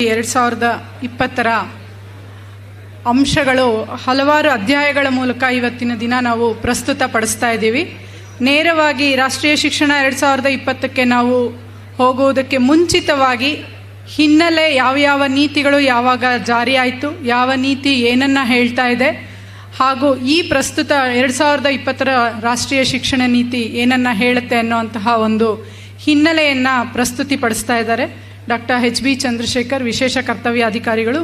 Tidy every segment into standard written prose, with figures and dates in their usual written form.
2020 ಅಂಶಗಳು ಹಲವಾರು ಅಧ್ಯಾಯಗಳ ಮೂಲಕ ಇವತ್ತಿನ ದಿನ ನಾವು ಪ್ರಸ್ತುತಪಡಿಸ್ತಾ ಇದ್ದೀವಿ. ನೇರವಾಗಿ ರಾಷ್ಟ್ರೀಯ ಶಿಕ್ಷಣ 2020ಕ್ಕೆ ನಾವು ಹೋಗುವುದಕ್ಕೆ ಮುಂಚಿತವಾಗಿ ಹಿನ್ನೆಲೆ ಯಾವ ನೀತಿಗಳು ಯಾವಾಗ ಜಾರಿ ಆಯಿತು, ಯಾವ ನೀತಿ ಏನನ್ನ ಹೇಳ್ತಾ ಇದೆ, ಹಾಗೂ ಈ ಪ್ರಸ್ತುತ 2020 ರಾಷ್ಟ್ರೀಯ ಶಿಕ್ಷಣ ನೀತಿ ಏನನ್ನ ಹೇಳುತ್ತೆ ಅನ್ನುವಂತಹ ಒಂದು ಹಿನ್ನೆಲೆಯನ್ನು ಪ್ರಸ್ತುತಿಪಡಿಸ್ತಾ ಇದ್ದಾರೆ ಡಾಕ್ಟರ್ H.B. ಚಂದ್ರಶೇಖರ್, ವಿಶೇಷ ಕರ್ತವ್ಯ ಅಧಿಕಾರಿಗಳು.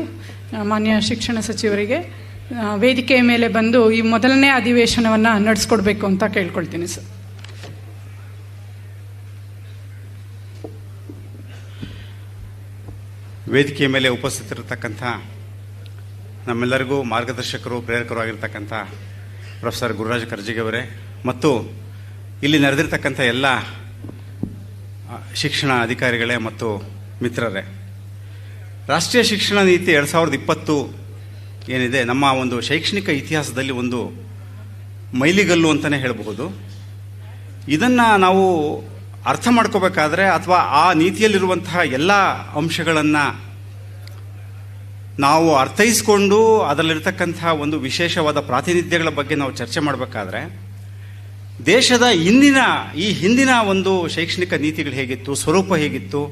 ಮಾನ್ಯ ಶಿಕ್ಷಣ ಸಚಿವರಿಗೆ ವೇದಿಕೆಯ ಮೇಲೆ ಬಂದು ಈ ಮೊದಲನೇ ಅಧಿವೇಶನವನ್ನು ನಡೆಸ್ಕೊಡ್ಬೇಕು ಅಂತ ಕೇಳ್ಕೊಳ್ತೀನಿ ಸರ್. ವೇದಿಕೆಯ ಮೇಲೆ ಉಪಸ್ಥಿತರಿರ್ತಕ್ಕಂಥ ನಮ್ಮೆಲ್ಲರಿಗೂ ಮಾರ್ಗದರ್ಶಕರು, ಪ್ರೇರಕರು ಆಗಿರ್ತಕ್ಕಂಥ ಪ್ರೊಫೆಸರ್ ಗುರುರಾಜ್ ಕರ್ಜಿಗೆ ಅವರೇ ಮತ್ತು ಇಲ್ಲಿ ನೆರೆದಿರ್ತಕ್ಕಂಥ ಎಲ್ಲ ಶಿಕ್ಷಣ ಅಧಿಕಾರಿಗಳೇ ಮತ್ತು ಮಿತ್ರರೇ, ರಾಷ್ಟ್ರೀಯ ಶಿಕ್ಷಣ ನೀತಿ 2020 ಏನಿದೆ ನಮ್ಮ ಒಂದು ಶೈಕ್ಷಣಿಕ ಇತಿಹಾಸದಲ್ಲಿ ಒಂದು ಮೈಲಿಗಲ್ಲು ಅಂತಲೇ ಹೇಳಬಹುದು. ಇದನ್ನು ನಾವು ಅರ್ಥ ಮಾಡ್ಕೋಬೇಕಾದ್ರೆ ಅಥವಾ ಆ ನೀತಿಯಲ್ಲಿರುವಂತಹ ಎಲ್ಲ ಅಂಶಗಳನ್ನು ನಾವು ಅರ್ಥೈಸ್ಕೊಂಡು ಅದರಲ್ಲಿರ್ತಕ್ಕಂಥ ಒಂದು ವಿಶೇಷವಾದ ಪ್ರಾತಿನಿಧ್ಯಗಳ ಬಗ್ಗೆ ನಾವು ಚರ್ಚೆ ಮಾಡಬೇಕಾದ್ರೆ ದೇಶದ ಹಿಂದಿನ ಒಂದು ಶೈಕ್ಷಣಿಕ ನೀತಿಗಳು ಹೇಗಿತ್ತು, ಸ್ವರೂಪ ಹೇಗಿತ್ತು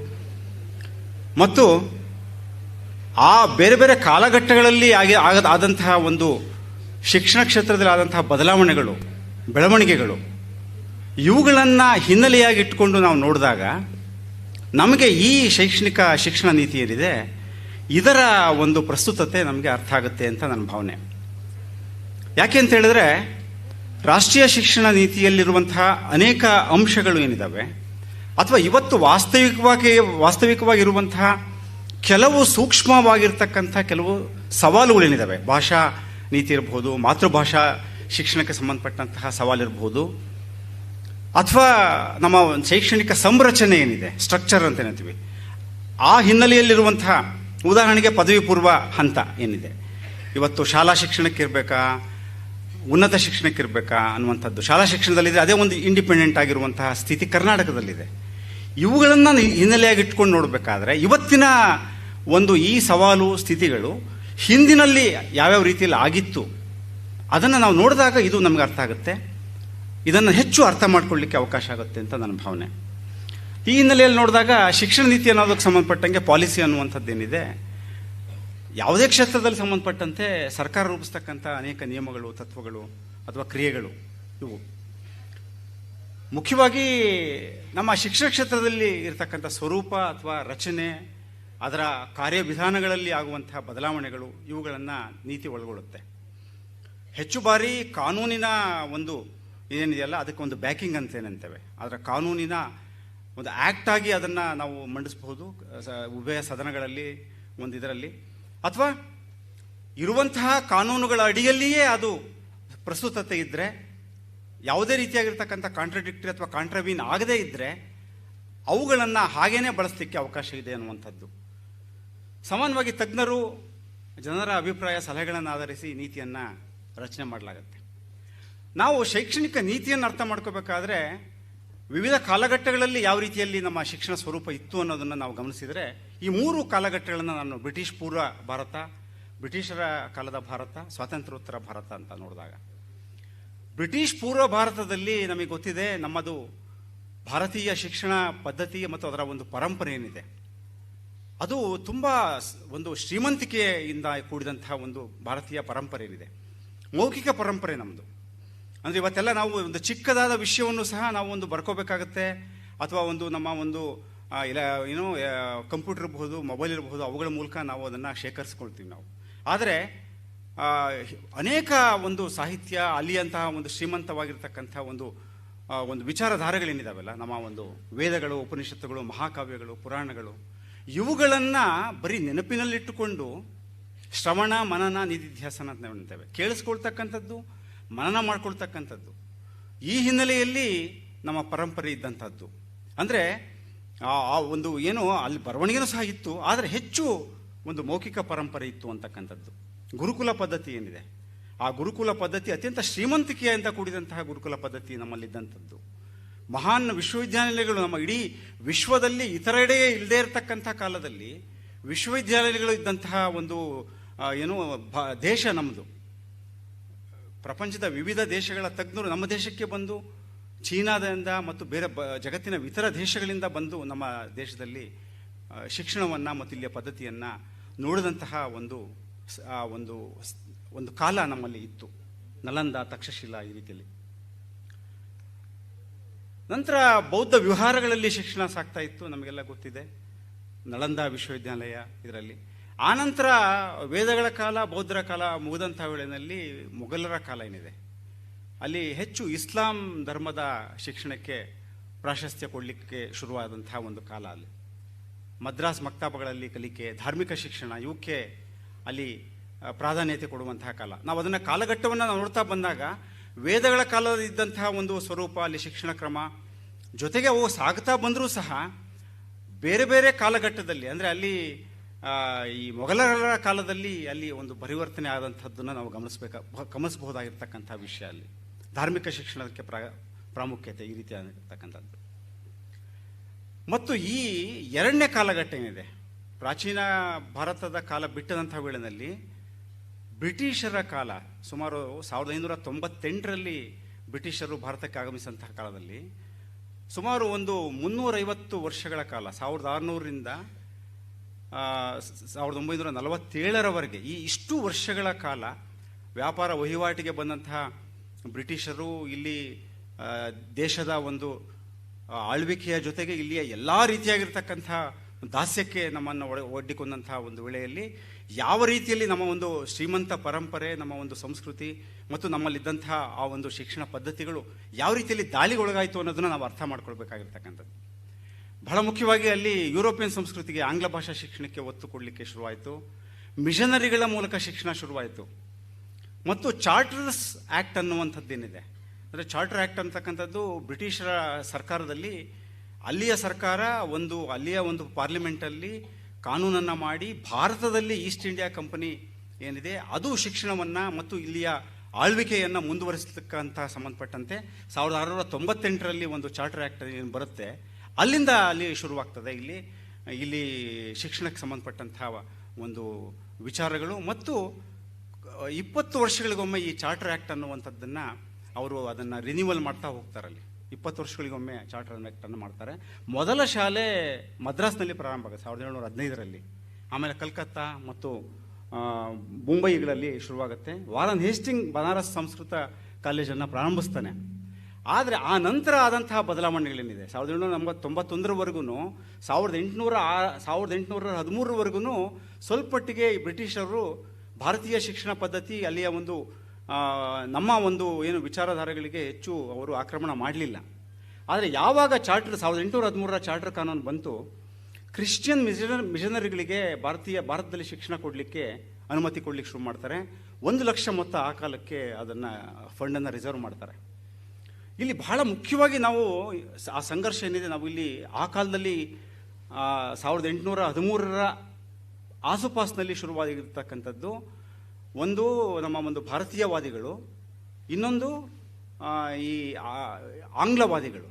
ಮತ್ತು ಆ ಬೇರೆ ಬೇರೆ ಕಾಲಘಟ್ಟಗಳಲ್ಲಿ ಆದಂತಹ ಒಂದು ಶಿಕ್ಷಣ ಕ್ಷೇತ್ರದಲ್ಲಿ ಆದಂತಹ ಬದಲಾವಣೆಗಳು, ಬೆಳವಣಿಗೆಗಳು, ಇವುಗಳನ್ನು ಹಿನ್ನೆಲೆಯಾಗಿ ಇಟ್ಕೊಂಡು ನಾವು ನೋಡಿದಾಗ ನಮಗೆ ಈ ಶೈಕ್ಷಣಿಕ ಶಿಕ್ಷಣ ನೀತಿ ಏನಿದೆ ಇದರ ಒಂದು ಪ್ರಸ್ತುತತೆ ನಮಗೆ ಅರ್ಥ ಆಗುತ್ತೆ ಅಂತ ನನ್ನ ಭಾವನೆ. ಯಾಕೆ ಅಂತ ಹೇಳಿದ್ರೆ ರಾಷ್ಟ್ರೀಯ ಶಿಕ್ಷಣ ನೀತಿಯಲ್ಲಿರುವಂತಹ ಅನೇಕ ಅಂಶಗಳು ಏನಿದ್ದಾವೆ ಅಥವಾ ಇವತ್ತು ವಾಸ್ತವಿಕವಾಗಿರುವಂತಹ ಕೆಲವು ಸೂಕ್ಷ್ಮವಾಗಿರ್ತಕ್ಕಂಥ ಕೆಲವು ಸವಾಲುಗಳೇನಿದ್ದಾವೆ, ಭಾಷಾ ನೀತಿ ಇರಬಹುದು, ಮಾತೃಭಾಷಾ ಶಿಕ್ಷಣಕ್ಕೆ ಸಂಬಂಧಪಟ್ಟಂತಹ ಸವಾಲಿರಬಹುದು, ಅಥವಾ ನಮ್ಮ ಶೈಕ್ಷಣಿಕ ಸಂರಚನೆ ಏನಿದೆ, ಸ್ಟ್ರಕ್ಚರ್ ಅಂತ ಹೇಳ್ತೀವಿ, ಆ ಹಿನ್ನೆಲೆಯಲ್ಲಿರುವಂತಹ ಉದಾಹರಣೆಗೆ ಪದವಿ ಪೂರ್ವ ಹಂತ ಏನಿದೆ, ಇವತ್ತು ಶಾಲಾ ಶಿಕ್ಷಣಕ್ಕೆ ಇರಬೇಕಾ, ಉನ್ನತ ಶಿಕ್ಷಣಕ್ಕೆ ಇರಬೇಕಾ ಅನ್ನುವಂಥದ್ದು ಶಾಲಾ ಶಿಕ್ಷಣದಲ್ಲಿದೆ. ಅದೇ ಒಂದು ಇಂಡಿಪೆಂಡೆಂಟ್ ಆಗಿರುವಂತಹ ಸ್ಥಿತಿ ಕರ್ನಾಟಕದಲ್ಲಿದೆ. ಇವುಗಳನ್ನು ಹಿನ್ನೆಲೆಯಾಗಿ ಇಟ್ಕೊಂಡು ನೋಡಬೇಕಾದ್ರೆ ಇವತ್ತಿನ ಒಂದು ಈ ಸವಾಲು ಸ್ಥಿತಿಗಳು ಹಿಂದಿನಲ್ಲಿ ಯಾವ್ಯಾವ ರೀತಿಯಲ್ಲಿ ಆಗಿತ್ತು ಅದನ್ನು ನಾವು ನೋಡಿದಾಗ ಇದು ನಮಗೆ ಅರ್ಥ ಆಗುತ್ತೆ, ಇದನ್ನು ಹೆಚ್ಚು ಅರ್ಥ ಮಾಡ್ಕೊಳ್ಳಿಕ್ಕೆ ಅವಕಾಶ ಆಗುತ್ತೆ ಅಂತ ನನ್ನ ಭಾವನೆ. ಈ ಹಿನ್ನೆಲೆಯಲ್ಲಿ ನೋಡಿದಾಗ ಶಿಕ್ಷಣ ನೀತಿ ಅನ್ನೋದಕ್ಕೆ ಸಂಬಂಧಪಟ್ಟಂಗೆ ಪಾಲಿಸಿ ಅನ್ನುವಂಥದ್ದೇನಿದೆ, ಯಾವುದೇ ಕ್ಷೇತ್ರದಲ್ಲಿ ಸಂಬಂಧಪಟ್ಟಂತೆ ಸರ್ಕಾರ ರೂಪಿಸ್ತಕ್ಕಂಥ ಅನೇಕ ನಿಯಮಗಳು, ತತ್ವಗಳು ಅಥವಾ ಕ್ರಿಯೆಗಳು, ಇವು ಮುಖ್ಯವಾಗಿ ನಮ್ಮ ಶಿಕ್ಷಣ ಕ್ಷೇತ್ರದಲ್ಲಿ ಇರತಕ್ಕಂಥ ಸ್ವರೂಪ ಅಥವಾ ರಚನೆ, ಅದರ ಕಾರ್ಯವಿಧಾನಗಳಲ್ಲಿ ಆಗುವಂತಹ ಬದಲಾವಣೆಗಳು, ಇವುಗಳನ್ನು ನೀತಿ ಒಳಗೊಳ್ಳುತ್ತೆ. ಹೆಚ್ಚು ಬಾರಿ ಕಾನೂನಿನ ಒಂದು ಏನಿದೆಯಲ್ಲ ಅದಕ್ಕೆ ಒಂದು ಬ್ಯಾಕಿಂಗ್ ಅಂತ ಏನಂತೇವೆ, ಅದರ ಕಾನೂನಿನ ಒಂದು ಆ್ಯಕ್ಟ್ ಆಗಿ ಅದನ್ನು ನಾವು ಮಂಡಿಸಬಹುದು ಉಭಯ ಸದನಗಳಲ್ಲಿ, ಒಂದು ಇದರಲ್ಲಿ, ಅಥವಾ ಇರುವಂತಹ ಕಾನೂನುಗಳ ಅಡಿಯಲ್ಲಿಯೇ ಅದು ಪ್ರಸ್ತುತತೆ ಇದ್ದರೆ, ಯಾವುದೇ ರೀತಿಯಾಗಿರ್ತಕ್ಕಂಥ ಕಾಂಟ್ರಡಿಕ್ಟರಿ ಅಥವಾ ಕಾಂಟ್ರವೀನ್ ಆಗದೇ ಇದ್ದರೆ ಅವುಗಳನ್ನು ಹಾಗೇನೆ ಬಳಸಲಿಕ್ಕೆ ಅವಕಾಶ ಇದೆ ಅನ್ನುವಂಥದ್ದು. ಸಾಮಾನ್ಯವಾಗಿ ತಜ್ಞರು, ಜನರ ಅಭಿಪ್ರಾಯ, ಸಲಹೆಗಳನ್ನು ಆಧರಿಸಿ ನೀತಿಯನ್ನು ರಚನೆ ಮಾಡಲಾಗುತ್ತೆ. ನಾವು ಶೈಕ್ಷಣಿಕ ನೀತಿಯನ್ನು ಅರ್ಥ ಮಾಡ್ಕೋಬೇಕಾದ್ರೆ ವಿವಿಧ ಕಾಲಘಟ್ಟಗಳಲ್ಲಿ ಯಾವ ರೀತಿಯಲ್ಲಿ ನಮ್ಮ ಶಿಕ್ಷಣ ಸ್ವರೂಪ ಇತ್ತು ಅನ್ನೋದನ್ನು ನಾವು ಗಮನಿಸಿದರೆ ಈ 3 ಕಾಲಘಟ್ಟಗಳನ್ನು ನಾನು ಬ್ರಿಟಿಷ್ ಪೂರ್ವ ಭಾರತ, ಬ್ರಿಟಿಷರ ಕಾಲದ ಭಾರತ, ಸ್ವಾತಂತ್ರ್ಯೋತ್ತರ ಭಾರತ ಅಂತ ನೋಡಿದಾಗ, ಬ್ರಿಟಿಷ್ ಪೂರ್ವ ಭಾರತದಲ್ಲಿ ನಮಗೆ ಗೊತ್ತಿದೆ ನಮ್ಮದು ಭಾರತೀಯ ಶಿಕ್ಷಣ ಪದ್ಧತಿ ಮತ್ತು ಅದರ ಒಂದು ಪರಂಪರೆ ಏನಿದೆ ಅದು ತುಂಬ ಒಂದು ಶ್ರೀಮಂತಿಕೆಯಿಂದ ಕೂಡಿದಂತಹ ಒಂದು ಭಾರತೀಯ ಪರಂಪರೆ ಏನಿದೆ, ಮೌಖಿಕ ಪರಂಪರೆ ನಮ್ಮದು. ಅಂದರೆ ಇವತ್ತೆಲ್ಲ ನಾವು ಒಂದು ಚಿಕ್ಕದಾದ ವಿಷಯವನ್ನು ಸಹ ನಾವು ಒಂದು ಬರ್ಕೋಬೇಕಾಗತ್ತೆ, ಅಥವಾ ಒಂದು ನಮ್ಮ ಒಂದು ಕಂಪ್ಯೂಟರ್ ಇರಬಹುದು, ಮೊಬೈಲ್ ಇರಬಹುದು, ಅವುಗಳ ಮೂಲಕ ನಾವು ಅದನ್ನು ಶೇಖರಿಸ್ಕೊಳ್ತೀವಿ ನಾವು. ಆದರೆ ಅನೇಕ ಒಂದು ಸಾಹಿತ್ಯ, ಅಲ್ಲಿಯಂತಹ ಒಂದು ಶ್ರೀಮಂತವಾಗಿರ್ತಕ್ಕಂಥ ಒಂದು ವಿಚಾರಧಾರೆಗಳೇನಿದಾವೆಲ್ಲ, ನಮ್ಮ ಒಂದು ವೇದಗಳು, ಉಪನಿಷತ್ತುಗಳು, ಮಹಾಕಾವ್ಯಗಳು, ಪುರಾಣಗಳು, ಇವುಗಳನ್ನು ಬರೀ ನೆನಪಿನಲ್ಲಿಟ್ಟುಕೊಂಡು ಶ್ರವಣ, ಮನನ, ನಿಧಿಧ್ಯಾಸನ ಅಂತ ಹೇಳ್ತೇವೆ, ಕೇಳಿಸ್ಕೊಳ್ತಕ್ಕಂಥದ್ದು, ಮನನ ಮಾಡ್ಕೊಳ್ತಕ್ಕಂಥದ್ದು, ಈ ಹಿನ್ನೆಲೆಯಲ್ಲಿ ನಮ್ಮ ಪರಂಪರೆ ಇದ್ದಂಥದ್ದು. ಅಂದರೆ ಆ ಒಂದು ಏನು ಅಲ್ಲಿ ಬರವಣಿಗೆನೂ ಸಹ ಇತ್ತು, ಆದರೆ ಹೆಚ್ಚು ಒಂದು ಮೌಖಿಕ ಪರಂಪರೆ ಇತ್ತು ಅಂತಕ್ಕಂಥದ್ದು. ಗುರುಕುಲ ಪದ್ಧತಿ ಏನಿದೆ, ಆ ಗುರುಕುಲ ಪದ್ಧತಿ ಅತ್ಯಂತ ಶ್ರೀಮಂತಿಕೆಯಿಂದ ಕೂಡಿದಂತಹ ಗುರುಕುಲ ಪದ್ಧತಿ ನಮ್ಮಲ್ಲಿದ್ದಂಥದ್ದು. ಮಹಾನ್ ವಿಶ್ವವಿದ್ಯಾನಿಲಯಗಳು ನಮ್ಮ ಇಡೀ ವಿಶ್ವದಲ್ಲಿ ಇತರೆಡೆ ಇಲ್ಲದೇ ಇರತಕ್ಕಂಥ ಕಾಲದಲ್ಲಿ ವಿಶ್ವವಿದ್ಯಾಲಯಗಳು ಇದ್ದಂತಹ ಒಂದು ಏನು ದೇಶ ನಮ್ಮದು. ಪ್ರಪಂಚದ ವಿವಿಧ ದೇಶಗಳ ತಜ್ಞರು ನಮ್ಮ ದೇಶಕ್ಕೆ ಬಂದು ಚೀನಾದಿಂದ ಮತ್ತು ಬೇರೆ ಜಗತ್ತಿನ ಇತರ ದೇಶಗಳಿಂದ ಬಂದು ನಮ್ಮ ದೇಶದಲ್ಲಿ ಶಿಕ್ಷಣವನ್ನು ಮತ್ತು ಇಲ್ಲಿಯ ಪದ್ಧತಿಯನ್ನು ನೋಡಿದಂತಹ ಒಂದು ಒಂದು ಒಂದು ಕಾಲ ನಮ್ಮಲ್ಲಿ ಇತ್ತು. ನಲಂದ, ತಕ್ಷಶಿಲಾ ಈ ರೀತಿಯಲ್ಲಿ. ನಂತರ ಬೌದ್ಧ ವಿಹಾರಗಳಲ್ಲಿ ಶಿಕ್ಷಣ ಸಾಗ್ತಾ ಇತ್ತು, ನಮಗೆಲ್ಲ ಗೊತ್ತಿದೆ, ನಳಂದ ವಿಶ್ವವಿದ್ಯಾಲಯ ಇದರಲ್ಲಿ. ಆನಂತರ ವೇದಗಳ ಕಾಲ, ಬೌದ್ಧರ ಕಾಲ ಮುಗಿದಂಥ ವೇಳೆಯಲ್ಲಿ ಮೊಘಲರ ಕಾಲ ಏನಿದೆ, ಅಲ್ಲಿ ಹೆಚ್ಚು ಇಸ್ಲಾಂ ಧರ್ಮದ ಶಿಕ್ಷಣಕ್ಕೆ ಪ್ರಾಶಸ್ತ್ಯ ಕೊಡಲಿಕ್ಕೆ ಶುರುವಾದಂತಹ ಒಂದು ಕಾಲ. ಅಲ್ಲಿ ಮದ್ರಾಸ್ ಮಕ್ತಾಬಗಳಲ್ಲಿ ಕಲಿಕೆ, ಧಾರ್ಮಿಕ ಶಿಕ್ಷಣ ಇವಕ್ಕೆ ಅಲ್ಲಿ ಪ್ರಾಧಾನ್ಯತೆ ಕೊಡುವಂತಹ ಕಾಲ. ನಾವು ಅದನ್ನು ಕಾಲಘಟ್ಟವನ್ನು ನೋಡ್ತಾ ಬಂದಾಗ ವೇದಗಳ ಕಾಲದಲ್ಲಿದ್ದಂತಹ ಒಂದು ಸ್ವರೂಪ, ಅಲ್ಲಿ ಶಿಕ್ಷಣ ಕ್ರಮ ಜೊತೆಗೆ ಅವು ಸಾಗ್ತಾ ಬಂದರೂ ಸಹ ಬೇರೆ ಬೇರೆ ಕಾಲಘಟ್ಟದಲ್ಲಿ, ಅಂದರೆ ಅಲ್ಲಿ ಈ ಮೊಘಲರ ಕಾಲದಲ್ಲಿ ಅಲ್ಲಿ ಒಂದು ಪರಿವರ್ತನೆ ಆದಂಥದ್ದನ್ನು ನಾವು ಗಮನಿಸಬಹುದಾಗಿರ್ತಕ್ಕಂಥ ವಿಷಯ. ಅಲ್ಲಿ ಧಾರ್ಮಿಕ ಶಿಕ್ಷಣಕ್ಕೆ ಪ್ರಾಮುಖ್ಯತೆ ಈ ರೀತಿ ಆಗಿರ್ತಕ್ಕಂಥದ್ದು. ಮತ್ತು ಈ ಎರಡನೇ ಕಾಲಘಟ್ಟ ಏನಿದೆ, ಪ್ರಾಚೀನ ಭಾರತದ ಕಾಲ ಬಿಟ್ಟದಂಥ ವೇಳೆಯಲ್ಲಿ ಬ್ರಿಟಿಷರ ಕಾಲ, ಸುಮಾರು 1598ರಲ್ಲಿ ಬ್ರಿಟಿಷರು ಭಾರತಕ್ಕೆ ಆಗಮಿಸಿದಂತಹ ಕಾಲದಲ್ಲಿ ಸುಮಾರು ಒಂದು 350 ವರ್ಷಗಳ ಕಾಲ, 1600ರಿಂದ 1947ರವರೆಗೆ ಈ ಇಷ್ಟು ವರ್ಷಗಳ ಕಾಲ ವ್ಯಾಪಾರ ವಹಿವಾಟಿಗೆ ಬಂದಂತಹ ಬ್ರಿಟಿಷರು ಇಲ್ಲಿ ದೇಶದ ಒಂದು ಆಳ್ವಿಕೆಯ ಜೊತೆಗೆ ಇಲ್ಲಿಯ ಎಲ್ಲ ರೀತಿಯಾಗಿರ್ತಕ್ಕಂಥ ದಾಸ್ಯಕ್ಕೆ ನಮ್ಮನ್ನು ಒಡ್ಡಿಕೊಂಡಂತಹ ಒಂದು ವೇಳೆಯಲ್ಲಿ ಯಾವ ರೀತಿಯಲ್ಲಿ ನಮ್ಮ ಒಂದು ಶ್ರೀಮಂತ ಪರಂಪರೆ, ನಮ್ಮ ಒಂದು ಸಂಸ್ಕೃತಿ ಮತ್ತು ನಮ್ಮಲ್ಲಿದ್ದಂತಹ ಆ ಒಂದು ಶಿಕ್ಷಣ ಪದ್ಧತಿಗಳು ಯಾವ ರೀತಿಯಲ್ಲಿ ದಾಳಿಗೊಳಗಾಯಿತು ಅನ್ನೋದನ್ನು ನಾವು ಅರ್ಥ ಮಾಡ್ಕೊಳ್ಬೇಕಾಗಿರ್ತಕ್ಕಂಥದ್ದು. ಬಹಳ ಮುಖ್ಯವಾಗಿ ಅಲ್ಲಿ ಯುರೋಪಿಯನ್ ಸಂಸ್ಕೃತಿಗೆ, ಆಂಗ್ಲ ಭಾಷಾ ಶಿಕ್ಷಣಕ್ಕೆ ಒತ್ತು ಕೊಡಲಿಕ್ಕೆ ಶುರುವಾಯಿತು. ಮಿಷನರಿಗಳ ಮೂಲಕ ಶಿಕ್ಷಣ ಶುರುವಾಯಿತು. ಮತ್ತು ಚಾರ್ಟರ್ಸ್ ಆ್ಯಕ್ಟ್ ಅನ್ನುವಂಥದ್ದೇನಿದೆ, ಅಂದರೆ ಚಾರ್ಟರ್ ಆ್ಯಕ್ಟ್ ಅಂತಕ್ಕಂಥದ್ದು ಬ್ರಿಟಿಷರ ಸರ್ಕಾರದಲ್ಲಿ ಅಲ್ಲಿಯ ಸರ್ಕಾರ ಅಲ್ಲಿಯ ಒಂದು ಪಾರ್ಲಿಮೆಂಟಲ್ಲಿ ಕಾನೂನನ್ನು ಮಾಡಿ ಭಾರತದಲ್ಲಿ ಈಸ್ಟ್ ಇಂಡಿಯಾ ಕಂಪನಿ ಏನಿದೆ ಅದು ಶಿಕ್ಷಣವನ್ನು ಮತ್ತು ಇಲ್ಲಿಯ ಆಳ್ವಿಕೆಯನ್ನು ಮುಂದುವರಿಸತಕ್ಕಂಥ ಸಂಬಂಧಪಟ್ಟಂತೆ 1698ರಲ್ಲಿ ಒಂದು ಚಾರ್ಟರ್ ಆ್ಯಕ್ಟ್ ಏನು ಬರುತ್ತೆ, ಅಲ್ಲಿಂದ ಅಲ್ಲಿ ಶುರುವಾಗ್ತದೆ ಇಲ್ಲಿ ಶಿಕ್ಷಣಕ್ಕೆ ಸಂಬಂಧಪಟ್ಟಂಥ ಒಂದು ವಿಚಾರಗಳು. ಮತ್ತು 20 ವರ್ಷಗಳಿಗೊಮ್ಮೆ ಈ ಚಾರ್ಟರ್ ಆ್ಯಕ್ಟ್ ಅನ್ನುವಂಥದ್ದನ್ನು ಅವರು ಅದನ್ನು ರಿನ್ಯೂವಲ್ ಮಾಡ್ತಾ ಹೋಗ್ತಾರಲ್ಲಿ. 20 ವರ್ಷಗಳಿಗೊಮ್ಮೆ ಚಾರ್ಟರ್ ಆ್ಯಕ್ಟನ್ನು ಮಾಡ್ತಾರೆ. ಮೊದಲ ಶಾಲೆ ಮದ್ರಾಸ್ನಲ್ಲಿ ಪ್ರಾರಂಭ ಆಗುತ್ತೆ 1715ರಲ್ಲಿ. ಆಮೇಲೆ ಕಲ್ಕತ್ತಾ ಮತ್ತು ಮುಂಬೈಗಳಲ್ಲಿ ಶುರುವಾಗುತ್ತೆ. ವಾರನ್ ಹೇಸ್ಟಿಂಗ್ ಬನಾರಸ್ ಸಂಸ್ಕೃತ ಕಾಲೇಜನ್ನು ಪ್ರಾರಂಭಿಸ್ತಾನೆ. ಆದರೆ ಆ ನಂತರ ಆದಂತಹ ಬದಲಾವಣೆಗಳೇನಿದೆ, 1791ರವರೆಗೂ 1813ವರೆಗೂ ಸ್ವಲ್ಪಟ್ಟಿಗೆ ಬ್ರಿಟಿಷರು ಭಾರತೀಯ ಶಿಕ್ಷಣ ಪದ್ಧತಿ, ಅಲ್ಲಿಯ ಒಂದು ನಮ್ಮ ಒಂದು ಏನು ವಿಚಾರಧಾರೆಗಳಿಗೆ ಹೆಚ್ಚು ಅವರು ಆಕ್ರಮಣ ಮಾಡಲಿಲ್ಲ. ಆದರೆ ಯಾವಾಗ 1813ರ ಚಾರ್ಟರ್ ಕಾನೂನು ಬಂತು, ಕ್ರಿಶ್ಚಿಯನ್ ಮಿಷನರಿಗಳಿಗೆ ಭಾರತದಲ್ಲಿ ಶಿಕ್ಷಣ ಕೊಡಲಿಕ್ಕೆ ಅನುಮತಿ ಕೊಡಲಿಕ್ಕೆ ಶುರು ಮಾಡ್ತಾರೆ. 1 ಲಕ್ಷ ಮೊತ್ತ ಆ ಕಾಲಕ್ಕೆ ಅದನ್ನು ಫಂಡನ್ನು ರಿಸರ್ವ್ ಮಾಡ್ತಾರೆ. ಇಲ್ಲಿ ಬಹಳ ಮುಖ್ಯವಾಗಿ ನಾವು ಆ ಸಂಘರ್ಷ ಏನಿದೆ, ನಾವು ಇಲ್ಲಿ ಆ ಕಾಲದಲ್ಲಿ 1813ರ ಆಸುಪಾಸಿನಲ್ಲಿ ಶುರುವಾಗಿರ್ತಕ್ಕಂಥದ್ದು. ಒಂದು ನಮ್ಮ ಒಂದು ಭಾರತೀಯವಾದಿಗಳು, ಇನ್ನೊಂದು ಈ ಆಂಗ್ಲವಾದಿಗಳು.